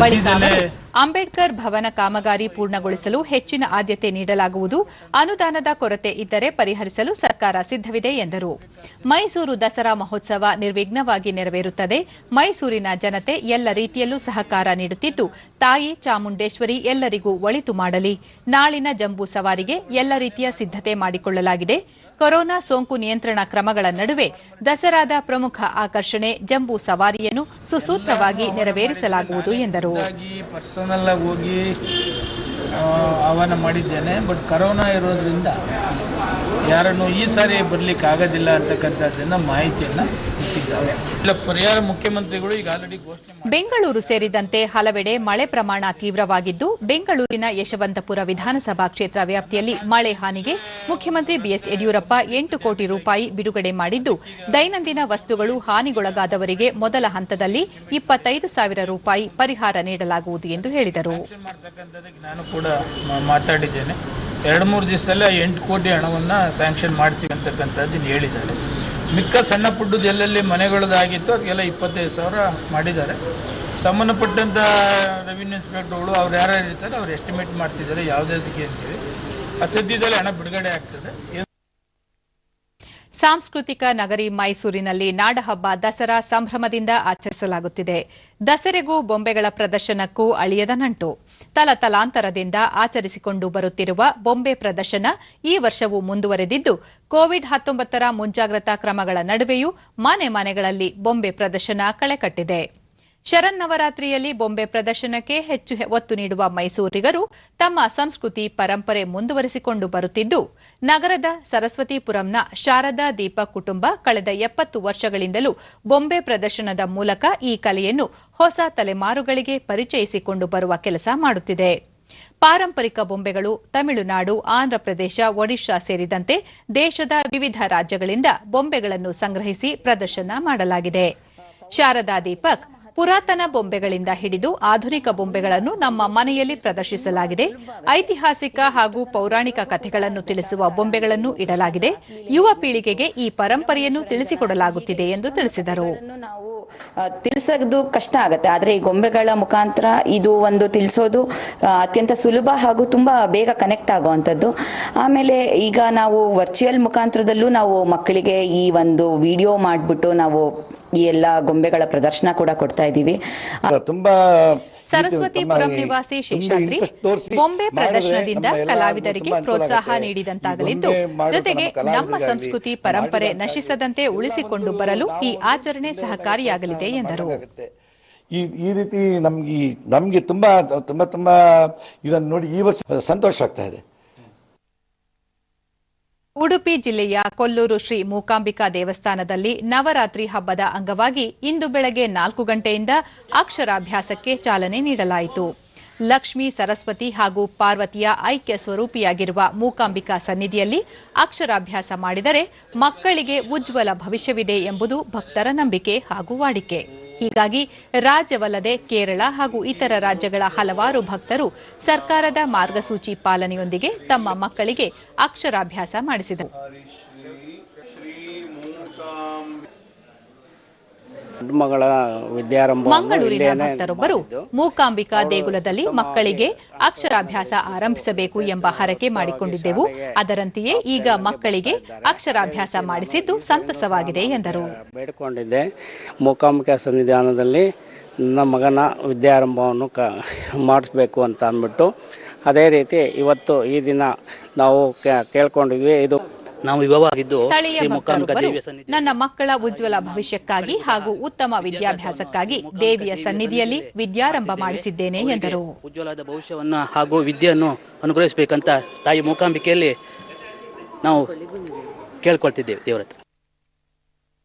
ಬಳಿಕ ಅಂಬೇಡ್ಕರ್ ಭವನ ಕಾಮಗಾರಿ ಪೂರ್ಣಗೊಳಿಸಲು ಹೆಚ್ಚಿನ ಆದ್ಯತೆ ನೀಡಲಾಗುವುದು, ಅನುದಾನದ ಕೊರತೆ ಇದ್ದರೆ ಪರಿಹರಿಸಲು ಸರ್ಕಾರ ಸಿದ್ದವಿದೆ ಎಂದರು. ಮೈಸೂರು ದಸರಾ ಮಹೋತ್ಸವ ನಿರ್ವಿಘ್ನವಾಗಿ ನೆರವೇರುತ್ತದೆ. ಮೈಸೂರಿನ ಜನತೆ ಎಲ್ಲ ರೀತಿಯಲ್ಲೂ ಸಹಕಾರ ನೀಡುತ್ತಿದ್ದು, ತಾಯಿ ಚಾಮುಂಡೇಶ್ವರಿ ಎಲ್ಲರಿಗೂ ಒಳಿತು ಮಾಡಲಿ. ನಾಳಿನ ಜಂಬೂ ಸವಾರಿಗೆ ಎಲ್ಲ ರೀತಿಯ ಸಿದ್ದತೆ ಮಾಡಿಕೊಳ್ಳಲಾಗಿದೆ. ಕೊರೋನಾ ಸೋಂಕು ನಿಯಂತ್ರಣ ಕ್ರಮಗಳ ನಡುವೆ ದಸರಾದ ಪ್ರಮುಖ ಆಕರ್ಷಣೆ ಜಂಬೂ ಸವಾರಿಯನ್ನು ಸುಸೂತ್ರವಾಗಿ ನೆರವೇರಿಸಲಾಗುವುದು ಎಂದರು. ಪರ್ಸನಲ್ ಆಗಿ ಹೋಗಿ ಆಹ್ವಾನ ಮಾಡಿದ್ದೇನೆ. ಬಟ್ ಕೊರೋನಾ ಇರೋದ್ರಿಂದ ಯಾರನ್ನು ಈ ಸಾರಿ ಬರ್ಲಿಕ್ಕೆ ಆಗೋದಿಲ್ಲ ಅಂತಕ್ಕಂಥದ್ದನ್ನ ಮಾಹಿತಿಯನ್ನ ಕೊಟ್ಟಿದ್ದಾರೆ. ಪರಿಹಾರ ಮುಖ್ಯಮಂತ್ರಿಗಳು ಈಗ ಆಲ್ರೆಡಿ ಘೋಷಣೆ ಮಾಡಿ. ಬೆಂಗಳೂರು ಸೇರಿದಂತೆ ಹಲವೆಡೆ ಮಳೆ ಪ್ರಮಾಣ ತೀವ್ರವಾಗಿದ್ದು, ಬೆಂಗಳೂರಿನ ಯಶವಂತಪುರ ವಿಧಾನಸಭಾ ಕ್ಷೇತ್ರ ವ್ಯಾಪ್ತಿಯಲ್ಲಿ ಮಳೆ ಹಾನಿಗೆ ಮುಖ್ಯಮಂತ್ರಿ ಬಿಎಸ್ ಯಡಿಯೂರಪ್ಪ 8 ಕೋಟಿ ರೂಪಾಯಿ ಬಿಡುಗಡೆ ಮಾಡಿದ್ದು, ದೈನಂದಿನ ವಸ್ತುಗಳು ಹಾನಿಗೊಳಗಾದವರಿಗೆ ಮೊದಲ ಹಂತದಲ್ಲಿ 25,000 ರೂಪಾಯಿ ಪರಿಹಾರ ನೀಡಲಾಗುವುದು ಎಂದು ಹೇಳಿದರು. ನಾನು ಕೂಡ ಮಾತಾಡಿದ್ದೇನೆ. 2-3 ದಿವಸದಲ್ಲೇ 8 ಕೋಟಿ ಹಣವನ್ನು ಸ್ಯಾಂಕ್ಷನ್ ಮಾಡ್ತೀವಿ ಅಂತಕ್ಕಂಥದ್ದನ್ನು ಹೇಳಿದ್ದಾರೆ. ಮಿಕ್ಕ ಸಣ್ಣ ಪುಟ್ಟದ್ದು ಎಲ್ಲೆಲ್ಲಿ ಮನೆಗಳದಾಗಿತ್ತು ಅದಕ್ಕೆಲ್ಲ 25,000 ಮಾಡಿದ್ದಾರೆ. ಸಂಬಂಧಪಟ್ಟಂತ ರೆವಿನ್ಯೂ ಇನ್ಸ್ಪೆಕ್ಟರ್ಗಳು ಅವ್ರು ಯಾರು ಇರ್ತಾರೆ ಅವ್ರು ಎಸ್ಟಿಮೇಟ್ ಮಾಡ್ತಿದ್ದಾರೆ ಯಾವುದಕ್ಕೆ ಅಂತೇಳಿ. ಸದ್ಯದಲ್ಲಿ ಹಣ ಬಿಡುಗಡೆ ಆಗ್ತದೆ. ಸಾಂಸ್ಕೃತಿಕ ನಗರಿ ಮೈಸೂರಿನಲ್ಲಿ ನಾಡಹಬ್ಬ ದಸರಾ ಸಂಭ್ರಮದಿಂದ ಆಚರಿಸಲಾಗುತ್ತಿದೆ. ದಸರೆಗೂ ಬೊಂಬೆಗಳ ಪ್ರದರ್ಶನಕ್ಕೂ ಅಳಿಯದ ನಂಟು. ತಲತಲಾಂತರದಿಂದ ಆಚರಿಸಿಕೊಂಡು ಬರುತ್ತಿರುವ ಬೊಂಬೆ ಪ್ರದರ್ಶನ ಈ ವರ್ಷವೂ ಮುಂದುವರೆದಿದ್ದು, ಕೋವಿಡ್-19 ಮುಂಜಾಗ್ರತಾ ಕ್ರಮಗಳ ನಡುವೆಯೂ ಮನೆ ಮನೆಗಳಲ್ಲಿ ಬೊಂಬೆ ಪ್ರದರ್ಶನ ಕಳೆಕಟ್ಟಿದೆ. ಶರನ್ನವರಾತ್ರಿಯಲ್ಲಿ ಬೊಂಬೆ ಪ್ರದರ್ಶನಕ್ಕೆ ಹೆಚ್ಚು ಒತ್ತು ನೀಡುವ ಮೈಸೂರಿಗರು ತಮ್ಮ ಸಂಸ್ಕೃತಿ ಪರಂಪರೆ ಮುಂದುವರಿಸಿಕೊಂಡು ಬರುತ್ತಿದ್ದು, ನಗರದ ಸರಸ್ವತಿಪುರಂನ ಶಾರದಾ ದೀಪಕ್ ಕುಟುಂಬ ಕಳೆದ 70 ವರ್ಷಗಳಿಂದಲೂ ಬೊಂಬೆ ಪ್ರದರ್ಶನದ ಮೂಲಕ ಈ ಕಲೆಯನ್ನು ಹೊಸ ತಲೆಮಾರುಗಳಿಗೆ ಪರಿಚಯಿಸಿಕೊಂಡು ಬರುವ ಕೆಲಸ ಮಾಡುತ್ತಿದೆ. ಪಾರಂಪರಿಕ ಬೊಂಬೆಗಳು ತಮಿಳುನಾಡು, ಆಂಧ್ರಪ್ರದೇಶ, ಒಡಿಶಾ ಸೇರಿದಂತೆ ದೇಶದ ವಿವಿಧ ರಾಜ್ಯಗಳಿಂದ ಬೊಂಬೆಗಳನ್ನು ಸಂಗ್ರಹಿಸಿ ಪ್ರದರ್ಶನ ಮಾಡಲಾಗಿದೆ. ಶಾರದಾ ದೀಪಕ್ ಪುರಾತನ ಬೊಂಬೆಗಳಿಂದ ಹಿಡಿದು ಆಧುನಿಕ ಬೊಂಬೆಗಳನ್ನು ನಮ್ಮ ಮನೆಯಲ್ಲಿ ಪ್ರದರ್ಶಿಸಲಾಗಿದೆ. ಐತಿಹಾಸಿಕ ಹಾಗೂ ಪೌರಾಣಿಕ ಕಥೆಗಳನ್ನು ತಿಳಿಸುವ ಬೊಂಬೆಗಳನ್ನು ಇಡಲಾಗಿದೆ. ಯುವ ಪೀಳಿಗೆಗೆ ಈ ಪರಂಪರೆಯನ್ನು ತಿಳಿಸಿಕೊಡಲಾಗುತ್ತಿದೆ ಎಂದು ತಿಳಿಸಿದರು. ನಾವು ತಿಳಿಸೋದು ಕಷ್ಟ ಆಗುತ್ತೆ, ಆದ್ರೆ ಈ ಗೊಂಬೆಗಳ ಮುಖಾಂತರ ಇದು ಒಂದು ತಿಳಿಸೋದು ಅತ್ಯಂತ ಸುಲಭ ಹಾಗೂ ತುಂಬಾ ಬೇಗ ಕನೆಕ್ಟ್ ಆಗುವಂಥದ್ದು. ಆಮೇಲೆ ಈಗ ನಾವು ವರ್ಚುವಲ್ ಮುಖಾಂತರದಲ್ಲೂ ನಾವು ಮಕ್ಕಳಿಗೆ ಈ ಒಂದು ವಿಡಿಯೋ ಮಾಡಿಬಿಟ್ಟು ನಾವು ಈ ಎಲ್ಲ ಗೊಂಬೆಗಳ ಪ್ರದರ್ಶನ ಕೂಡ ಕೊಡ್ತಾ ಇದ್ದೀವಿ. ತುಂಬಾ ಸರಸ್ವತಿಪುರಂ ನಿವಾಸಿ ಶೇಷಾದ್ರಿ ಬೊಂಬೆ ಪ್ರದರ್ಶನದಿಂದ ಕಲಾವಿದರಿಗೆ ಪ್ರೋತ್ಸಾಹ ನೀಡಿದಂತಾಗಲಿದ್ದು, ಜೊತೆಗೆ ನಮ್ಮ ಸಂಸ್ಕೃತಿ ಪರಂಪರೆ ನಶಿಸದಂತೆ ಉಳಿಸಿಕೊಂಡು ಬರಲು ಈ ಆಚರಣೆ ಸಹಕಾರಿಯಾಗಲಿದೆ ಎಂದರು. ಈ ರೀತಿ ನಮ್ಗೆ ತುಂಬಾ ತುಂಬಾ ತುಂಬಾ ಇದನ್ನು ನೋಡಿ ಈ ವರ್ಷ ಸಂತೋಷ ಆಗ್ತಾ ಇದೆ. ಉಡುಪಿ ಜಿಲ್ಲೆಯ ಕೊಲ್ಲೂರು ಶ್ರೀ ಮೂಕಾಂಬಿಕಾ ದೇವಸ್ಥಾನದಲ್ಲಿ ನವರಾತ್ರಿ ಹಬ್ಬದ ಅಂಗವಾಗಿ ಇಂದು ಬೆಳಗ್ಗೆ 4 ಗಂಟೆಯಿಂದ ಅಕ್ಷರಾಭ್ಯಾಸಕ್ಕೆ ಚಾಲನೆ ನೀಡಲಾಯಿತು. ಲಕ್ಷ್ಮೀ, ಸರಸ್ವತಿ ಹಾಗೂ ಪಾರ್ವತಿಯ ಐಕ್ಯ ಸ್ವರೂಪಿಯಾಗಿರುವ ಮೂಕಾಂಬಿಕಾ ಸನ್ನಿಧಿಯಲ್ಲಿ ಅಕ್ಷರಾಭ್ಯಾಸ ಮಾಡಿದರೆ ಮಕ್ಕಳಿಗೆ ಉಜ್ವಲ ಭವಿಷ್ಯವಿದೆ ಎಂಬುದು ಭಕ್ತರ ನಂಬಿಕೆ ಹಾಗೂ ವಾಡಿಕೆ. ಹೀಗಾಗಿ ರಾಜ್ಯವಲ್ಲದೆ ಕೇರಳ ಹಾಗೂ ಇತರ ರಾಜ್ಯಗಳ ಹಲವಾರು ಭಕ್ತರು ಸರ್ಕಾರದ ಮಾರ್ಗಸೂಚಿ ಪಾಲನೆಯೊಂದಿಗೆ ತಮ್ಮ ಮಕ್ಕಳಿಗೆ ಅಕ್ಷರಾಭ್ಯಾಸ ಮಾಡಿಸಿದರು. ಮಂಗಳೂರಿನ ಭಕ್ತರೊಬ್ಬರು ಮೂಕಾಂಬಿಕಾ ದೇಗುಲದಲ್ಲಿ ಮಕ್ಕಳಿಗೆ ಅಕ್ಷರಾಭ್ಯಾಸ ಆರಂಭಿಸಬೇಕು ಎಂಬ ಹರಕೆ ಮಾಡಿಕೊಂಡಿದ್ದೆವು. ಅದರಂತೆಯೇ ಈಗ ಮಕ್ಕಳಿಗೆ ಅಕ್ಷರಾಭ್ಯಾಸ ಮಾಡಿಸಿದ್ದು ಸಂತಸವಾಗಿದೆ ಎಂದರು. ಬೇಡಿಕೊಂಡಿದ್ದೆ ಮೂಕಾಂಬಿಕಾ ಸನ್ನಿಧಾನದಲ್ಲಿ ನನ್ನ ಮಗನ ವಿದ್ಯಾರಂಭವನ್ನು ಮಾಡಿಸ್ಬೇಕು ಅಂತ ಅಂದ್ಬಿಟ್ಟು, ಅದೇ ರೀತಿ ಇವತ್ತು ಈ ದಿನ ನಾವು ಕೇಳ್ಕೊಂಡಿದ್ವಿ. ಇದು ನಾವು ವಿವಾಹವಾಗಿದ್ದು ಸ್ಥಳೀಯ ಶ್ರೀ ಮೂಕಾಂಬಿಕಾ ಭಕ್ತರೊಬ್ಬರು ದೇವಿಯ ಸನ್ನಿಧಿ ನನ್ನ ಮಕ್ಕಳ ಉಜ್ವಲ ಭವಿಷ್ಯಕ್ಕಾಗಿ ಹಾಗೂ ಉತ್ತಮ ವಿದ್ಯಾಭ್ಯಾಸಕ್ಕಾಗಿ ದೇವಿಯ ಸನ್ನಿಧಿಯಲ್ಲಿ ವಿದ್ಯಾರಂಭ ಮಾಡಿಸಿದ್ದೇನೆ ಎಂದರು. ಉಜ್ವಲವಾದ ಭವಿಷ್ಯವನ್ನು ಹಾಗೂ ವಿದ್ಯೆಯನ್ನು ಅನುಗ್ರಹಿಸಬೇಕಂತ ತಾಯಿ ಮೂಕಾಂಬಿಕೆಯಲ್ಲಿ ನಾವು ಕೇಳ್ಕೊಳ್ತಿದ್ದೇವೆ ದೇವರ ಹತ್ರ.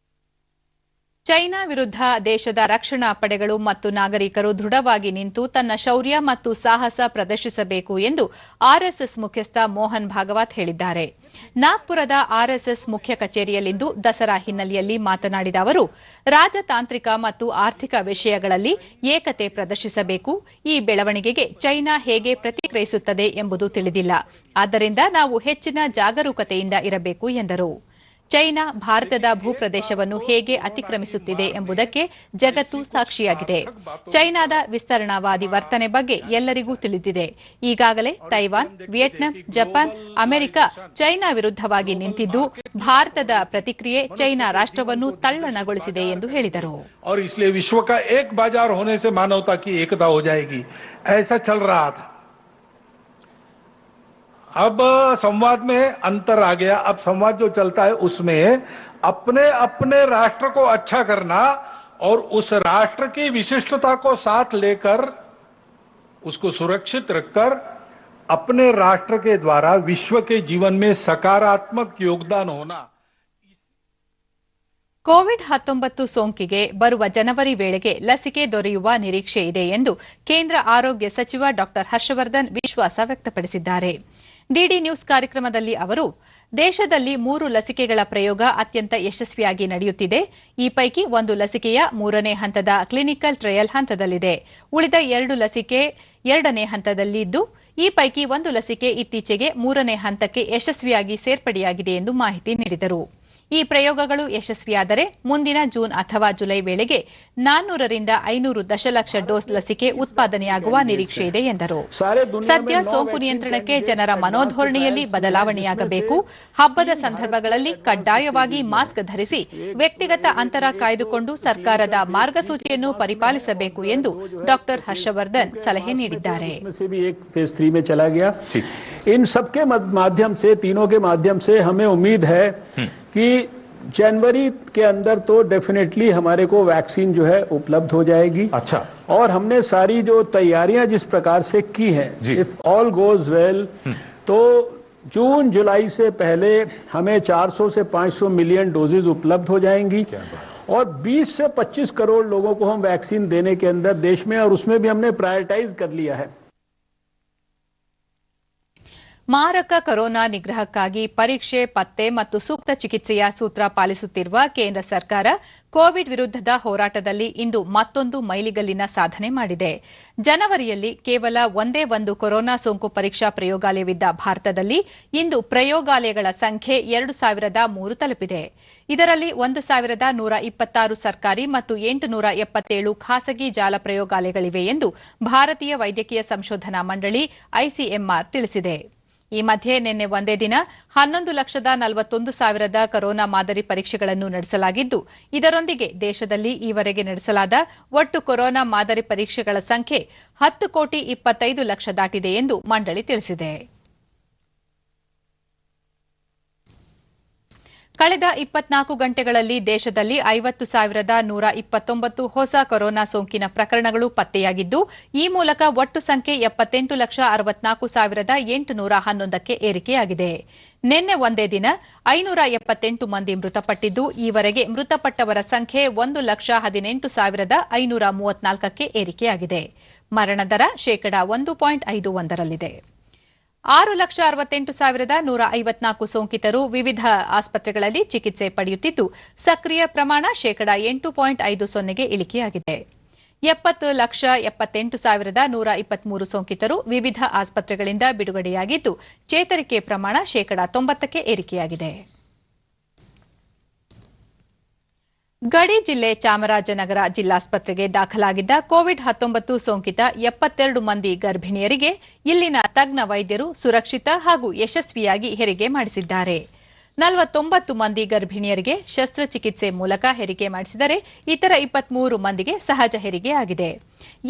ಚೈನಾ ವಿರುದ್ಧ ದೇಶದ ರಕ್ಷಣಾ ಪಡೆಗಳು ಮತ್ತು ನಾಗರಿಕರು ದೃಢವಾಗಿ ನಿಂತು ತನ್ನ ಶೌರ್ಯ ಮತ್ತು ಸಾಹಸ ಪ್ರದರ್ಶಿಸಬೇಕು ಎಂದು ಆರ್ಎಸ್ಎಸ್ ಮುಖ್ಯಸ್ಥ ಮೋಹನ್ ಭಾಗವತ್ ಹೇಳಿದ್ದಾರೆ. ನಾಗ್ಪುರದ ಆರ್ಎಸ್ಎಸ್ ಮುಖ್ಯ ಕಚೇರಿಯಲ್ಲಿಂದು ದಸರಾ ಹಿನ್ನೆಲೆಯಲ್ಲಿ ಮಾತನಾಡಿದ ಅವರು, ರಾಜತಾಂತ್ರಿಕ ಮತ್ತು ಆರ್ಥಿಕ ವಿಷಯಗಳಲ್ಲಿ ಏಕತೆ ಪ್ರದರ್ಶಿಸಬೇಕು. ಈ ಬೆಳವಣಿಗೆಗೆ ಚೈನಾ ಹೇಗೆ ಪ್ರತಿಕ್ರಿಯಿಸುತ್ತದೆ ಎಂಬುದು ತಿಳಿದಿಲ್ಲ. ಆದ್ದರಿಂದ ನಾವು ಹೆಚ್ಚಿನ ಜಾಗರೂಕತೆಯಿಂದ ಇರಬೇಕು ಎಂದರು. ಚೈನಾ ಭಾರತದ ಭೂಪ್ರದೇಶವನ್ನು ಹೇಗೆ ಅತಿಕ್ರಮಿಸುತ್ತಿದೆ ಎಂಬುದಕ್ಕೆ ಜಗತ್ತು ಸಾಕ್ಷಿಯಾಗಿದೆ. ಚೈನಾದ ವಿಸ್ತರಣಾವಾದಿ ವರ್ತನೆ ಬಗ್ಗೆ ಎಲ್ಲರಿಗೂ ತಿಳಿದಿದೆ. ಈಗಾಗಲೇ Taiwan, Vietnam, Japan, America China ವಿರುದ್ಧವಾಗಿ ನಿಂತಿದ್ದು, ಭಾರತದ ಪ್ರತಿಕ್ರಿಯೆ ಚೈನಾ ರಾಷ್ಟ್ರವನ್ನು ತಲ್ಲಣಗೊಳಿಸಿದೆ ಎಂದು ಹೇಳಿದರು. और इसलिए विश्व का एक बाजार होने से मानवता की एकता हो जाएगी, ऐसा चल रहा था. अब संवाद में अंतर आ गया. अब संवाद जो चलता है उसमें अपने अपने राष्ट्र को अच्छा करना और उस राष्ट्र की विशिष्टता को साथ लेकर उसको सुरक्षित रखकर अपने राष्ट्र के द्वारा विश्व के जीवन में सकारात्मक योगदान होना. ಕೋವಿಡ್-19 ಸೋಂಕಿಗೆ ಬರುವ ಜನವರಿ ವೇಳೆಗೆ ಲಸಿಕೆ ದೊರೆಯುವ ನಿರೀಕ್ಷೆ ಇದೆ ಎಂದು ಕೇಂದ್ರ ಆರೋಗ್ಯ ಸಚಿವ ಡಾ ಹರ್ಷವರ್ಧನ್ ವಿಶ್ವಾಸ ವ್ಯಕ್ತಪಡಿಸಿದ್ದಾರೆ. ಡಿಡಿ ನ್ಯೂಸ್ ಕಾರ್ಯಕ್ರಮದಲ್ಲಿ ಅವರು, ದೇಶದಲ್ಲಿ 3 ಲಸಿಕೆಗಳ ಪ್ರಯೋಗ ಅತ್ಯಂತ ಯಶಸ್ವಿಯಾಗಿ ನಡೆಯುತ್ತಿದೆ. ಈ ಪೈಕಿ ಒಂದು ಲಸಿಕೆಯ 3ನೇ ಹಂತದ ಕ್ಲಿನಿಕಲ್ ಟ್ರಯಲ್ ಹಂತದಲ್ಲಿದೆ. ಉಳಿದ 2 ಲಸಿಕೆ 2ನೇ ಹಂತದಲ್ಲಿದ್ದು, ಈ ಪೈಕಿ ಒಂದು ಲಸಿಕೆ ಇತ್ತೀಚೆಗೆ 3ನೇ ಹಂತಕ್ಕೆ ಯಶಸ್ವಿಯಾಗಿ ಸೇರ್ಪಡೆಯಾಗಿದೆ ಎಂದು ಮಾಹಿತಿ ನೀಡಿದರು. ಈ ಪ್ರಯೋಗಗಳು ಯಶಸ್ವಿಯಾದರೆ ಮುಂದಿನ ಜೂನ್ ಅಥವಾ ಜುಲೈ ವೇಳೆಗೆ 400 ರಿಂದ 500 ದಶಲಕ್ಷ ಡೋಸ್ ಲಸಿಕೆ ಉತ್ಪಾದನೆಯಾಗುವ ನಿರೀಕ್ಷೆ ಇದೆ ಎಂದರು. ಸದ್ಯ ಸೋಂಕು ನಿಯಂತ್ರಣಕ್ಕೆ ಜನರ ಮನೋಧೋರಣೆಯಲ್ಲಿ ಬದಲಾವಣೆಯಾಗಬೇಕು. ಹಬ್ಬದ ಸಂದರ್ಭಗಳಲ್ಲಿ ಕಡ್ಡಾಯವಾಗಿ ಮಾಸ್ಕ್ ಧರಿಸಿ ವ್ಯಕ್ತಿಗತ ಅಂತರ ಕಾಯ್ದುಕೊಂಡು ಸರ್ಕಾರದ ಮಾರ್ಗಸೂಚಿಯನ್ನು ಪರಿಪಾಲಿಸಬೇಕು ಎಂದು ಡಾ ಹರ್ಷವರ್ಧನ್ ಸಲಹೆ ನೀಡಿದ್ದಾರೆ. इन सबके माध्यम से, तीनों के माध्यम से हमें उम्मीद है कि जनवरी के अंदर तो डेफिनेटली हमारे को वैक्सीन जो है उपलब्ध हो जाएगी. अच्छा. और हमने सारी जो तैयारियां जिस प्रकार से की हैं, इफ ऑल गोज वेल, तो जून जुलाई से पहले हमें 400 से 500 मिलियन डोजेज उपलब्ध हो जाएंगी और 20 से 25 करोड़ लोगों को हम वैक्सीन देने के अंदर देश में, और उसमें भी हमने प्रायोरिटाइज कर लिया है. ಮಾರಕ ಕೊರೋನಾ ನಿಗ್ರಹಕ್ಕಾಗಿ ಪರೀಕ್ಷೆ, ಪತ್ತೆ ಮತ್ತು ಸೂಕ್ತ ಚಿಕಿತ್ಸೆಯ ಸೂತ್ರ ಪಾಲಿಸುತ್ತಿರುವ ಕೇಂದ್ರ ಸರ್ಕಾರ ಕೋವಿಡ್ ವಿರುದ್ಧದ ಹೋರಾಟದಲ್ಲಿ ಇಂದು ಮತ್ತೊಂದು ಮೈಲಿಗಲ್ಲಿನ ಸಾಧನೆ ಮಾಡಿದೆ. ಜನವರಿಯಲ್ಲಿ ಕೇವಲ ಒಂದೇ ಒಂದು ಕೊರೋನಾ ಸೋಂಕು ಪರೀಕ್ಷಾ ಪ್ರಯೋಗಾಲಯವಿದ್ದ ಭಾರತದಲ್ಲಿ ಇಂದು ಪ್ರಯೋಗಾಲಯಗಳ ಸಂಖ್ಯೆ 2003 ತಲುಪಿದೆ. ಇದರಲ್ಲಿ 1126 ಸರ್ಕಾರಿ ಮತ್ತು 877 ಖಾಸಗಿ ಜಾಲ ಪ್ರಯೋಗಾಲಯಗಳಿವೆ ಎಂದು ಭಾರತೀಯ ವೈದ್ಯಕೀಯ ಸಂಶೋಧನಾ ಮಂಡಳಿ ಐಸಿಎಂಆರ್ ತಿಳಿಸಿದೆ. ಈ ಮಧ್ಯೆ ನಿನ್ನೆ ಒಂದೇ ದಿನ 11,41,000 ಕೊರೋನಾ ಮಾದರಿ ಪರೀಕ್ಷೆಗಳನ್ನು ನಡೆಸಲಾಗಿದ್ದು, ಇದರೊಂದಿಗೆ ದೇಶದಲ್ಲಿ ಈವರೆಗೆ ನಡೆಸಲಾದ ಒಟ್ಟು ಕೊರೋನಾ ಮಾದರಿ ಪರೀಕ್ಷೆಗಳ ಸಂಖ್ಯೆ 10,25,00,000 ದಾಟಿದೆ ಎಂದು ಮಂಡಳಿ ತಿಳಿಸಿದೆ. ಕಳೆದ 24 ಗಂಟೆಗಳಲ್ಲಿ ದೇಶದಲ್ಲಿ 50,129 ಹೊಸ ಕೊರೋನಾ ಸೋಂಕಿನ ಪ್ರಕರಣಗಳು ಪತ್ತೆಯಾಗಿದ್ದು, ಈ ಮೂಲಕ ಒಟ್ಟು ಸಂಖ್ಯೆ 78,64,811ಕ್ಕೆ ಏರಿಕೆಯಾಗಿದೆ. ನಿನ್ನೆ ಒಂದೇ ದಿನ 578 ಮಂದಿ ಮೃತಪಟ್ಟಿದ್ದು, ಈವರೆಗೆ ಮೃತಪಟ್ಟವರ ಸಂಖ್ಯೆ 1,18,534ಕ್ಕೆ ಏರಿಕೆಯಾಗಿದೆ. ಮರಣ ದರ ಶೇಕಡಾ 1.51ರಲ್ಲಿದೆ. 6,68,154 ಸೋಂಕಿತರು ವಿವಿಧ ಆಸ್ಪತ್ರೆಗಳಲ್ಲಿ ಚಿಕಿತ್ಸೆ ಪಡೆಯುತ್ತಿದ್ದು, ಸಕ್ರಿಯ ಪ್ರಮಾಣ ಶೇಕಡಾ 8.50ಗೆ ಇಳಿಕೆಯಾಗಿದೆ. 70,78,123 ಸೋಂಕಿತರು ವಿವಿಧ ಆಸ್ಪತ್ರೆಗಳಿಂದ ಬಿಡುಗಡೆಯಾಗಿದ್ದು, ಚೇತರಿಕೆ ಪ್ರಮಾಣ ಶೇಕಡಾ 90ಕ್ಕೆ ಏರಿಕೆಯಾಗಿದೆ. ಗಡಿ ಜಿಲ್ಲೆ ಚಾಮರಾಜನಗರ ಜಿಲ್ಲಾಸ್ಪತ್ರೆಗೆ ದಾಖಲಾಗಿದ್ದ ಕೋವಿಡ್-19 ಸೋಂಕಿತ 72 ಮಂದಿ ಗರ್ಭಿಣಿಯರಿಗೆ ಇಲ್ಲಿನ ತಜ್ಞ ವೈದ್ಯರು ಸುರಕ್ಷಿತ ಹಾಗೂ ಯಶಸ್ವಿಯಾಗಿ ಹೆರಿಗೆ ಮಾಡಿಸಿದ್ದಾರೆ. 49 ಮಂದಿ ಗರ್ಭಿಣಿಯರಿಗೆ ಶಸ್ತ್ರಚಿಕಿತ್ಸೆ ಮೂಲಕ ಹೆರಿಗೆ ಮಾಡಿಸಿದರೆ, ಇತರ 23 ಮಂದಿಗೆ ಸಹಜ ಹೆರಿಗೆ ಆಗಿದೆ.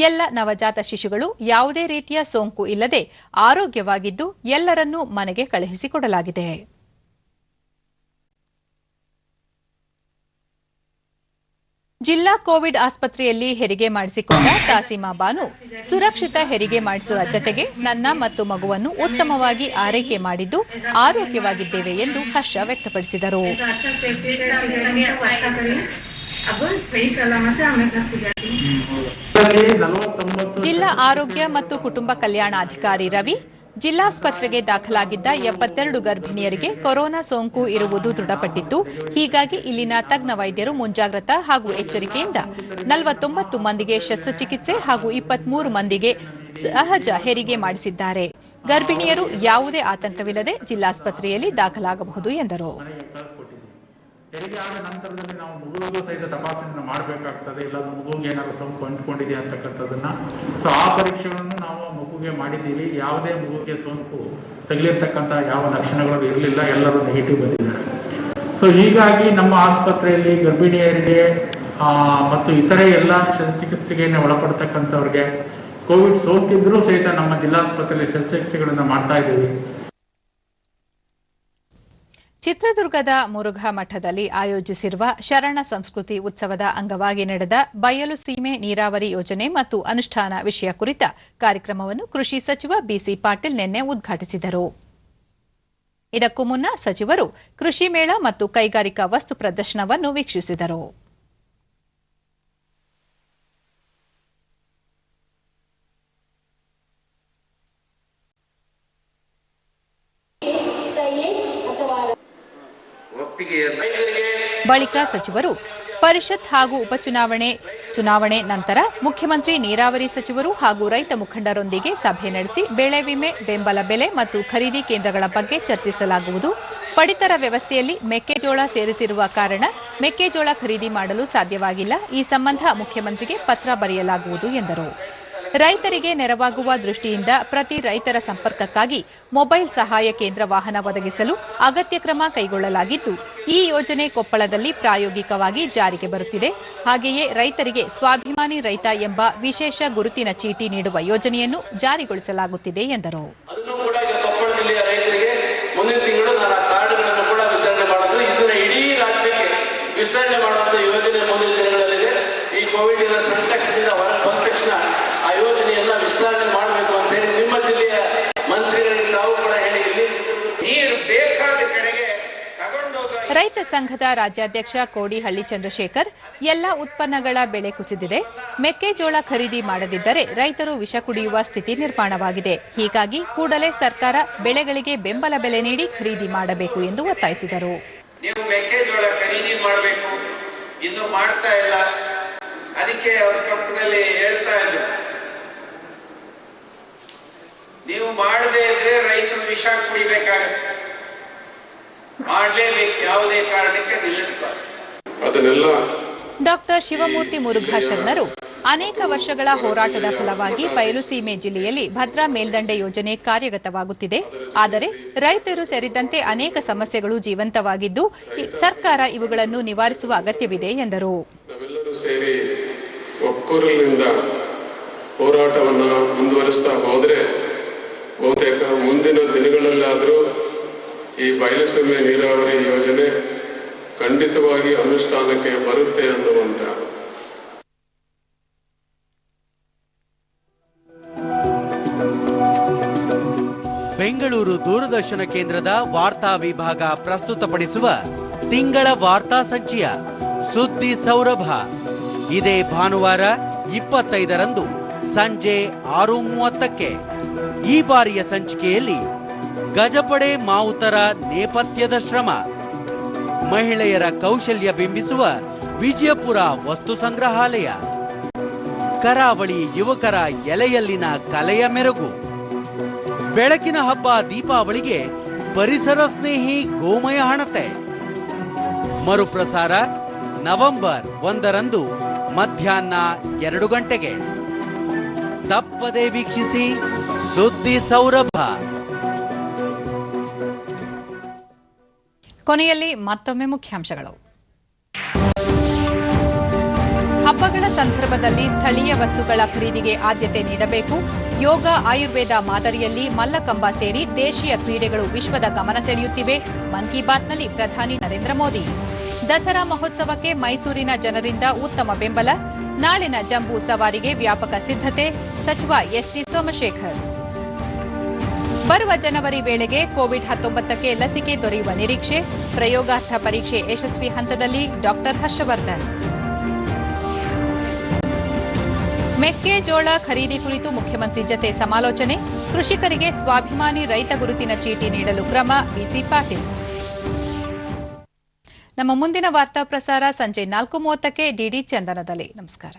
ಎಲ್ಲ ನವಜಾತ ಶಿಶುಗಳು ಯಾವುದೇ ರೀತಿಯ ಸೋಂಕು ಇಲ್ಲದೆ ಆರೋಗ್ಯವಾಗಿದ್ದು, ಎಲ್ಲರನ್ನೂ ಮನೆಗೆ ಕಳುಹಿಸಿಕೊಡಲಾಗಿದೆ. ಜಿಲ್ಲಾ ಕೋವಿಡ್ ಆಸ್ಪತ್ರೆಯಲ್ಲಿ ಹೆರಿಗೆ ಮಾಡಿಸಿಕೊಂಡ ತಾಸೀಮಾ ಬಾನು ಸುರಕ್ಷಿತ ಹೆರಿಗೆ ಮಾಡಿಸುವ ಜತೆಗೆ ನನ್ನ ಮತ್ತು ಮಗುವನ್ನು ಉತ್ತಮವಾಗಿ ಆರೈಕೆ ಮಾಡಿದ್ದು ಆರೋಗ್ಯವಾಗಿದ್ದೇವೆ ಎಂದು ಹರ್ಷ ವ್ಯಕ್ತಪಡಿಸಿದರು. ಜಿಲ್ಲಾ ಆರೋಗ್ಯ ಮತ್ತು ಕುಟುಂಬ ಕಲ್ಯಾಣಾಧಿಕಾರಿ ರವಿ ಜಿಲ್ಲಾಸ್ಪತ್ರೆಗೆ ದಾಖಲಾಗಿದ್ದ 72 ಗರ್ಭಿಣಿಯರಿಗೆ ಕೊರೋನಾ ಸೋಂಕು ಇರುವುದು ದೃಢಪಟ್ಟಿತ್ತು. ಹೀಗಾಗಿ ಇಲ್ಲಿನ ತಜ್ಞ ವೈದ್ಯರು ಮುಂಜಾಗ್ರತಾ ಹಾಗೂ ಎಚ್ಚರಿಕೆಯಿಂದ 49 ಮಂದಿಗೆ ಶಸ್ತ್ರಚಿಕಿತ್ಸೆ ಹಾಗೂ 23 ಮಂದಿಗೆ ಸಹಜ ಹೆರಿಗೆ ಮಾಡಿಸಿದ್ದಾರೆ. ಗರ್ಭಿಣಿಯರು ಯಾವುದೇ ಆತಂಕವಿಲ್ಲದೆ ಜಿಲ್ಲಾಸ್ಪತ್ರೆಯಲ್ಲಿ ದಾಖಲಾಗಬಹುದು ಎಂದರು. ಹೆರಿಗೆ ಆದ ನಂತರದಲ್ಲಿ ನಾವು ಮಗುವಿಗೂ ಸಹಿತ ತಪಾಸಣೆ ಮಾಡಬೇಕಾಗ್ತದೆ, ಇಲ್ಲ ಮಗುವಿಗೆ ಏನಾದರೂ ಸೋಂಕು ಅಂಟಿಕೊಂಡಿದೆ ಅಂತಕ್ಕಂಥದ್ದನ್ನ. ಸೊ ಆ ಪರೀಕ್ಷೆಗಳನ್ನು ನಾವು ಮಗುವಿಗೆ ಮಾಡಿದ್ದೀವಿ. ಯಾವುದೇ ಮಗುವಿಗೆ ಸೋಂಕು ತಗುಲಿರ್ತಕ್ಕಂಥ ಯಾವ ಲಕ್ಷಣಗಳು ಇರಲಿಲ್ಲ, ಎಲ್ಲರೂ ನೆಗೆಟಿವ್ ಬಂದಿದ್ದಾರೆ. ಸೊ ಹೀಗಾಗಿ ನಮ್ಮ ಆಸ್ಪತ್ರೆಯಲ್ಲಿ ಗರ್ಭಿಣಿಯರಿಗೆ ಮತ್ತು ಇತರೆ ಎಲ್ಲ ಶಸ್ತ್ರಚಿಕಿತ್ಸೆಗೆ ಒಳಪಡ್ತಕ್ಕಂಥವ್ರಿಗೆ ಕೋವಿಡ್ ಸೋಂಕಿದ್ರೂ ಸಹಿತ ನಮ್ಮ ಜಿಲ್ಲಾಸ್ಪತ್ರೆಯಲ್ಲಿ ಶಸ್ತ್ರಚಿಕಿತ್ಸೆಗಳನ್ನು ಮಾಡ್ತಾ ಇದ್ದೀವಿ. ಚಿತ್ರದುರ್ಗದ ಮುರುಘಾ ಮಠದಲ್ಲಿ ಆಯೋಜಿಸಿರುವ ಶರಣ ಸಂಸ್ಕೃತಿ ಉತ್ಸವದ ಅಂಗವಾಗಿ ನಡೆದ ಬಯಲು ಸೀಮೆ ನೀರಾವರಿ ಯೋಜನೆ ಮತ್ತು ಅನುಷ್ಠಾನ ವಿಷಯ ಕುರಿತ ಕಾರ್ಯಕ್ರಮವನ್ನು ಕೃಷಿ ಸಚಿವ ಬಿಸಿ ಪಾಟೀಲ್ ನಿನ್ನೆ ಉದ್ಘಾಟಿಸಿದರು. ಇದಕ್ಕೂ ಮುನ್ನ ಸಚಿವರು ಕೃಷಿ ಮೇಳ ಮತ್ತು ಕೈಗಾರಿಕಾ ವಸ್ತು ಪ್ರದರ್ಶನವನ್ನು ವೀಕ್ಷಿಸಿದರು. ಬಳಿಕ ಸಚಿವರು ಪರಿಷತ್ ಹಾಗೂ ಚುನಾವಣೆ ನಂತರ ಮುಖ್ಯಮಂತ್ರಿ ನೀರಾವರಿ ಸಚಿವರು ಹಾಗೂ ರೈತ ಮುಖಂಡರೊಂದಿಗೆ ಸಭೆ ನಡೆಸಿ ಬೆಳೆ ವಿಮೆ, ಬೆಂಬಲ ಬೆಲೆ ಮತ್ತು ಖರೀದಿ ಕೇಂದ್ರಗಳ ಬಗ್ಗೆ ಚರ್ಚಿಸಲಾಗುವುದು. ಪಡಿತರ ವ್ಯವಸ್ಥೆಯಲ್ಲಿ ಮೆಕ್ಕೆಜೋಳ ಸೇರಿಸಿರುವ ಕಾರಣ ಮೆಕ್ಕೆಜೋಳ ಖರೀದಿ ಮಾಡಲು ಸಾಧ್ಯವಾಗಿಲ್ಲ. ಈ ಸಂಬಂಧ ಮುಖ್ಯಮಂತ್ರಿಗೆ ಪತ್ರ ಬರೆಯಲಾಗುವುದು ಎಂದರು. ರೈತರಿಗೆ ನೆರವಾಗುವ ದೃಷ್ಟಿಯಿಂದ ಪ್ರತಿ ರೈತರ ಸಂಪರ್ಕಕ್ಕಾಗಿ ಮೊಬೈಲ್ ಸಹಾಯ ಕೇಂದ್ರ ವಾಹನ ಒದಗಿಸಲು ಅಗತ್ಯ ಕ್ರಮ ಕೈಗೊಳ್ಳಲಾಗಿದ್ದು, ಈ ಯೋಜನೆ ಕೊಪ್ಪಳದಲ್ಲಿ ಪ್ರಾಯೋಗಿಕವಾಗಿ ಜಾರಿಗೆ ಬರುತ್ತಿದೆ. ಹಾಗೆಯೇ ರೈತರಿಗೆ ಸ್ವಾಭಿಮಾನಿ ರೈತ ಎಂಬ ವಿಶೇಷ ಗುರುತಿನ ಚೀಟಿ ನೀಡುವ ಯೋಜನೆಯನ್ನು ಜಾರಿಗೊಳಿಸಲಾಗುತ್ತಿದೆ ಎಂದರು. ಮುಂದಿನ ತಿಂಗಳು ನಾನು ಆ ಕಾರ್ಡ್ಗಳನ್ನು ಕೂಡ ವಿತರಣೆ ಮಾಡಿದ್ರು. ಇದನ್ನ ಇಡೀ ರಾಜ್ಯಕ್ಕೆ ವಿಸ್ತರಣೆ ಮಾಡುವಂತ ಯೋಜನೆ ಮುಂದಿನ ದಿನಗಳಲ್ಲಿದೆ. ಈ ಕೋವಿಡ್ ಸಂಕಷ್ಟದಿಂದ ಹೊರಗೆ ಬಂದ ತಕ್ಷಣ ಆ ಯೋಜನೆಯನ್ನ ವಿಸ್ತರಣೆ ಮಾಡಬೇಕು ಅಂತ ಹೇಳಿ ನಿಮ್ಮ ಜಿಲ್ಲೆಯ ಮಂತ್ರಿಗಳಿಗೆ ನಾವು ಕೂಡ ಹೇಳಿದ್ದೀವಿ. ನೀರು ಬೇಕಾದ ಕಡೆಗೆ ತಗೊಂಡೋಗ. ರೈತ ಸಂಘದ ರಾಜ್ಯಾಧ್ಯಕ್ಷ ಕೋಡಿಹಳ್ಳಿ ಚಂದ್ರಶೇಖರ್, ಎಲ್ಲ ಉತ್ಪನ್ನಗಳ ಬೆಲೆ ಕುಸಿದಿದೆ. ಮೆಕ್ಕೆಜೋಳ ಖರೀದಿ ಮಾಡದಿದ್ದರೆ ರೈತರು ವಿಷ ಕುಡಿಯುವ ಸ್ಥಿತಿ ನಿರ್ಮಾಣವಾಗಿದೆ. ಹೀಗಾಗಿ ಕೂಡಲೇ ಸರ್ಕಾರ ಬೆಳೆಗಳಿಗೆ ಬೆಂಬಲ ಬೆಲೆ ನೀಡಿ ಖರೀದಿ ಮಾಡಬೇಕು ಎಂದು ಒತ್ತಾಯಿಸಿದರು. ನೀವು ಮೆಕ್ಕೆಜೋಳ ಖರೀದಿ ಮಾಡಬೇಕು, ಇನ್ನು ಮಾಡ್ತಾ ಇಲ್ಲ. ಅದಕ್ಕೆ ಅವ್ರ ಪಕ್ಕದಲ್ಲಿ ಹೇಳ್ತಾ ಇದ್ರು, ನೀವು ಮಾಡದೇ ಇದ್ರೆ ರೈತರು ವಿಷ ಕುಡಿಬೇಕಾಗತ್ತೆ, ಮಾಡಲೇಬೇಕು, ಯಾವುದೇ ಕಾರಣಕ್ಕೆ ನಿಲ್ಲಿಸಬಾರದು. ಅದನ್ನೆಲ್ಲ ಡಾಕ್ಟರ್ ಶಿವಮೂರ್ತಿ ಮುರುಘಾ ಶರಣರು ಅನೇಕ ವರ್ಷಗಳ ಹೋರಾಟದ ಫಲವಾಗಿ ಬಯಲುಸೀಮೆ ಜಿಲ್ಲೆಯಲ್ಲಿ ಭದ್ರಾ ಮೇಲ್ದಂಡೆ ಯೋಜನೆ ಕಾರ್ಯಗತವಾಗುತ್ತಿದೆ. ಆದರೆ ರೈತರು ಸೇರಿದಂತೆ ಅನೇಕ ಸಮಸ್ಯೆಗಳು ಜೀವಂತವಾಗಿದ್ದು ಸರ್ಕಾರ ಇವುಗಳನ್ನು ನಿವಾರಿಸುವ ಅಗತ್ಯವಿದೆ ಎಂದರು. ನಾವೆಲ್ಲರೂ ಸೇರಿ ಒಕ್ಕೊರಲಿನಿಂದ ಹೋರಾಟವನ್ನು ಮುಂದುವರಿಸ್ತಾ ಹೋದ್ರೆ ಬಹುತೇಕ ಮುಂದಿನ ದಿನಗಳಲ್ಲಾದರೂ ಈ ಬಯಲುಸೀಮೆ ನೀರಾವರಿ ಯೋಜನೆ ಖಂಡಿತವಾಗಿ ಅನುಷ್ಠಾನಕ್ಕೆ ಬರುತ್ತೆ ಅನ್ನುವಂತ. ಬೆಂಗಳೂರು ದೂರದರ್ಶನ ಕೇಂದ್ರದ ವಾರ್ತಾ ವಿಭಾಗ ಪ್ರಸ್ತುತಪಡಿಸುವ ತಿಂಗಳ ವಾರ್ತಾ ಸಂಚಿಯ ಸುದ್ದಿ ಸೌರಭ ಇದೇ ಭಾನುವಾರ 25ರಂದು ಸಂಜೆ 6:30ಕ್ಕೆ. ಈ ಬಾರಿಯ ಸಂಚಿಕೆಯಲ್ಲಿ ಗಜಪಡೆ ಮಾವುತರ ನೇಪಥ್ಯದ ಶ್ರಮ, ಮಹಿಳೆಯರ ಕೌಶಲ್ಯ ಬಿಂಬಿಸುವ ವಿಜಯಪುರ ವಸ್ತು ಸಂಗ್ರಹಾಲಯ, ಕರಾವಳಿ ಯುವಕರ ಎಲೆಯಲ್ಲಿನ ಕಲೆಯ ಮೆರುಗು, ಬೆಳಕಿನ ಹಬ್ಬ ದೀಪಾವಳಿಗೆ ಪರಿಸರ ಸ್ನೇಹಿ ಗೋಮಯ ಹಣತೆ. ಮರುಪ್ರಸಾರ ನವೆಂಬರ್ 1ರಂದು ಮಧ್ಯಾಹ್ನ 2 ಗಂಟೆಗೆ. ತಪ್ಪದೆ ವೀಕ್ಷಿಸಿ ಸುದ್ದಿ ಸೌರಭ. ಕೊನೆಯಲ್ಲಿ ಮತ್ತೊಮ್ಮೆ ಮುಖ್ಯಾಂಶಗಳು. ಹಬ್ಬಗಳ ಸಂದರ್ಭದಲ್ಲಿ ಸ್ಥಳೀಯ ವಸ್ತುಗಳ ಖರೀದಿಗೆ ಆದ್ಯತೆ ನೀಡಬೇಕು. ಯೋಗ, ಆಯುರ್ವೇದ ಮಾದರಿಯಲ್ಲಿ ಮಲ್ಲಕಂಬ ಸೇರಿ ದೇಶೀಯ ಕ್ರೀಡೆಗಳು ವಿಶ್ವದ ಗಮನ ಸೆಳೆಯುತ್ತಿವೆ. ಮನ್ ಕಿ ಬಾತ್ನಲ್ಲಿ ಪ್ರಧಾನಿ ನರೇಂದ್ರ ಮೋದಿ. ದಸರಾ ಮಹೋತ್ಸವಕ್ಕೆ ಮೈಸೂರಿನ ಜನರಿಂದ ಉತ್ತಮ ಬೆಂಬಲ. ನಾಳಿನ ಜಂಬೂ ಸವಾರಿಗೆ ವ್ಯಾಪಕ ಸಿದ್ಧತೆ. ಸಚಿವ ಎಸ್ಟಿ ಸೋಮಶೇಖರ್. ಬರುವ ಜನವರಿ ವೇಳೆಗೆ ಕೋವಿಡ್-19ಕ್ಕೆ ಲಸಿಕೆ ದೊರೆಯುವ ನಿರೀಕ್ಷೆ. ಪ್ರಯೋಗಾರ್ಥ ಪರೀಕ್ಷೆ ಯಶಸ್ವಿ ಹಂತದಲ್ಲಿ. ಡಾಕ್ಟರ್ ಹರ್ಷವರ್ಧನ್. ಮೆಕ್ಕೆಜೋಳ ಖರೀದಿ ಕುರಿತು ಮುಖ್ಯಮಂತ್ರಿ ಜತೆ ಸಮಾಲೋಚನೆ. ಕೃಷಿಕರಿಗೆ ಸ್ವಾಭಿಮಾನಿ ರೈತ ಗುರುತಿನ ಚೀಟಿ ನೀಡಲು ಕ್ರಮ. ಬಿಸಿ ಪಾಟೀಲ್. ನಮ್ಮ ಮುಂದಿನ ವಾರ್ತಾ ಪ್ರಸಾರ ಸಂಜೆ 4:30ಕ್ಕೆ ಡಿಡಿ ಚಂದನದಲ್ಲಿ. ನಮಸ್ಕಾರ.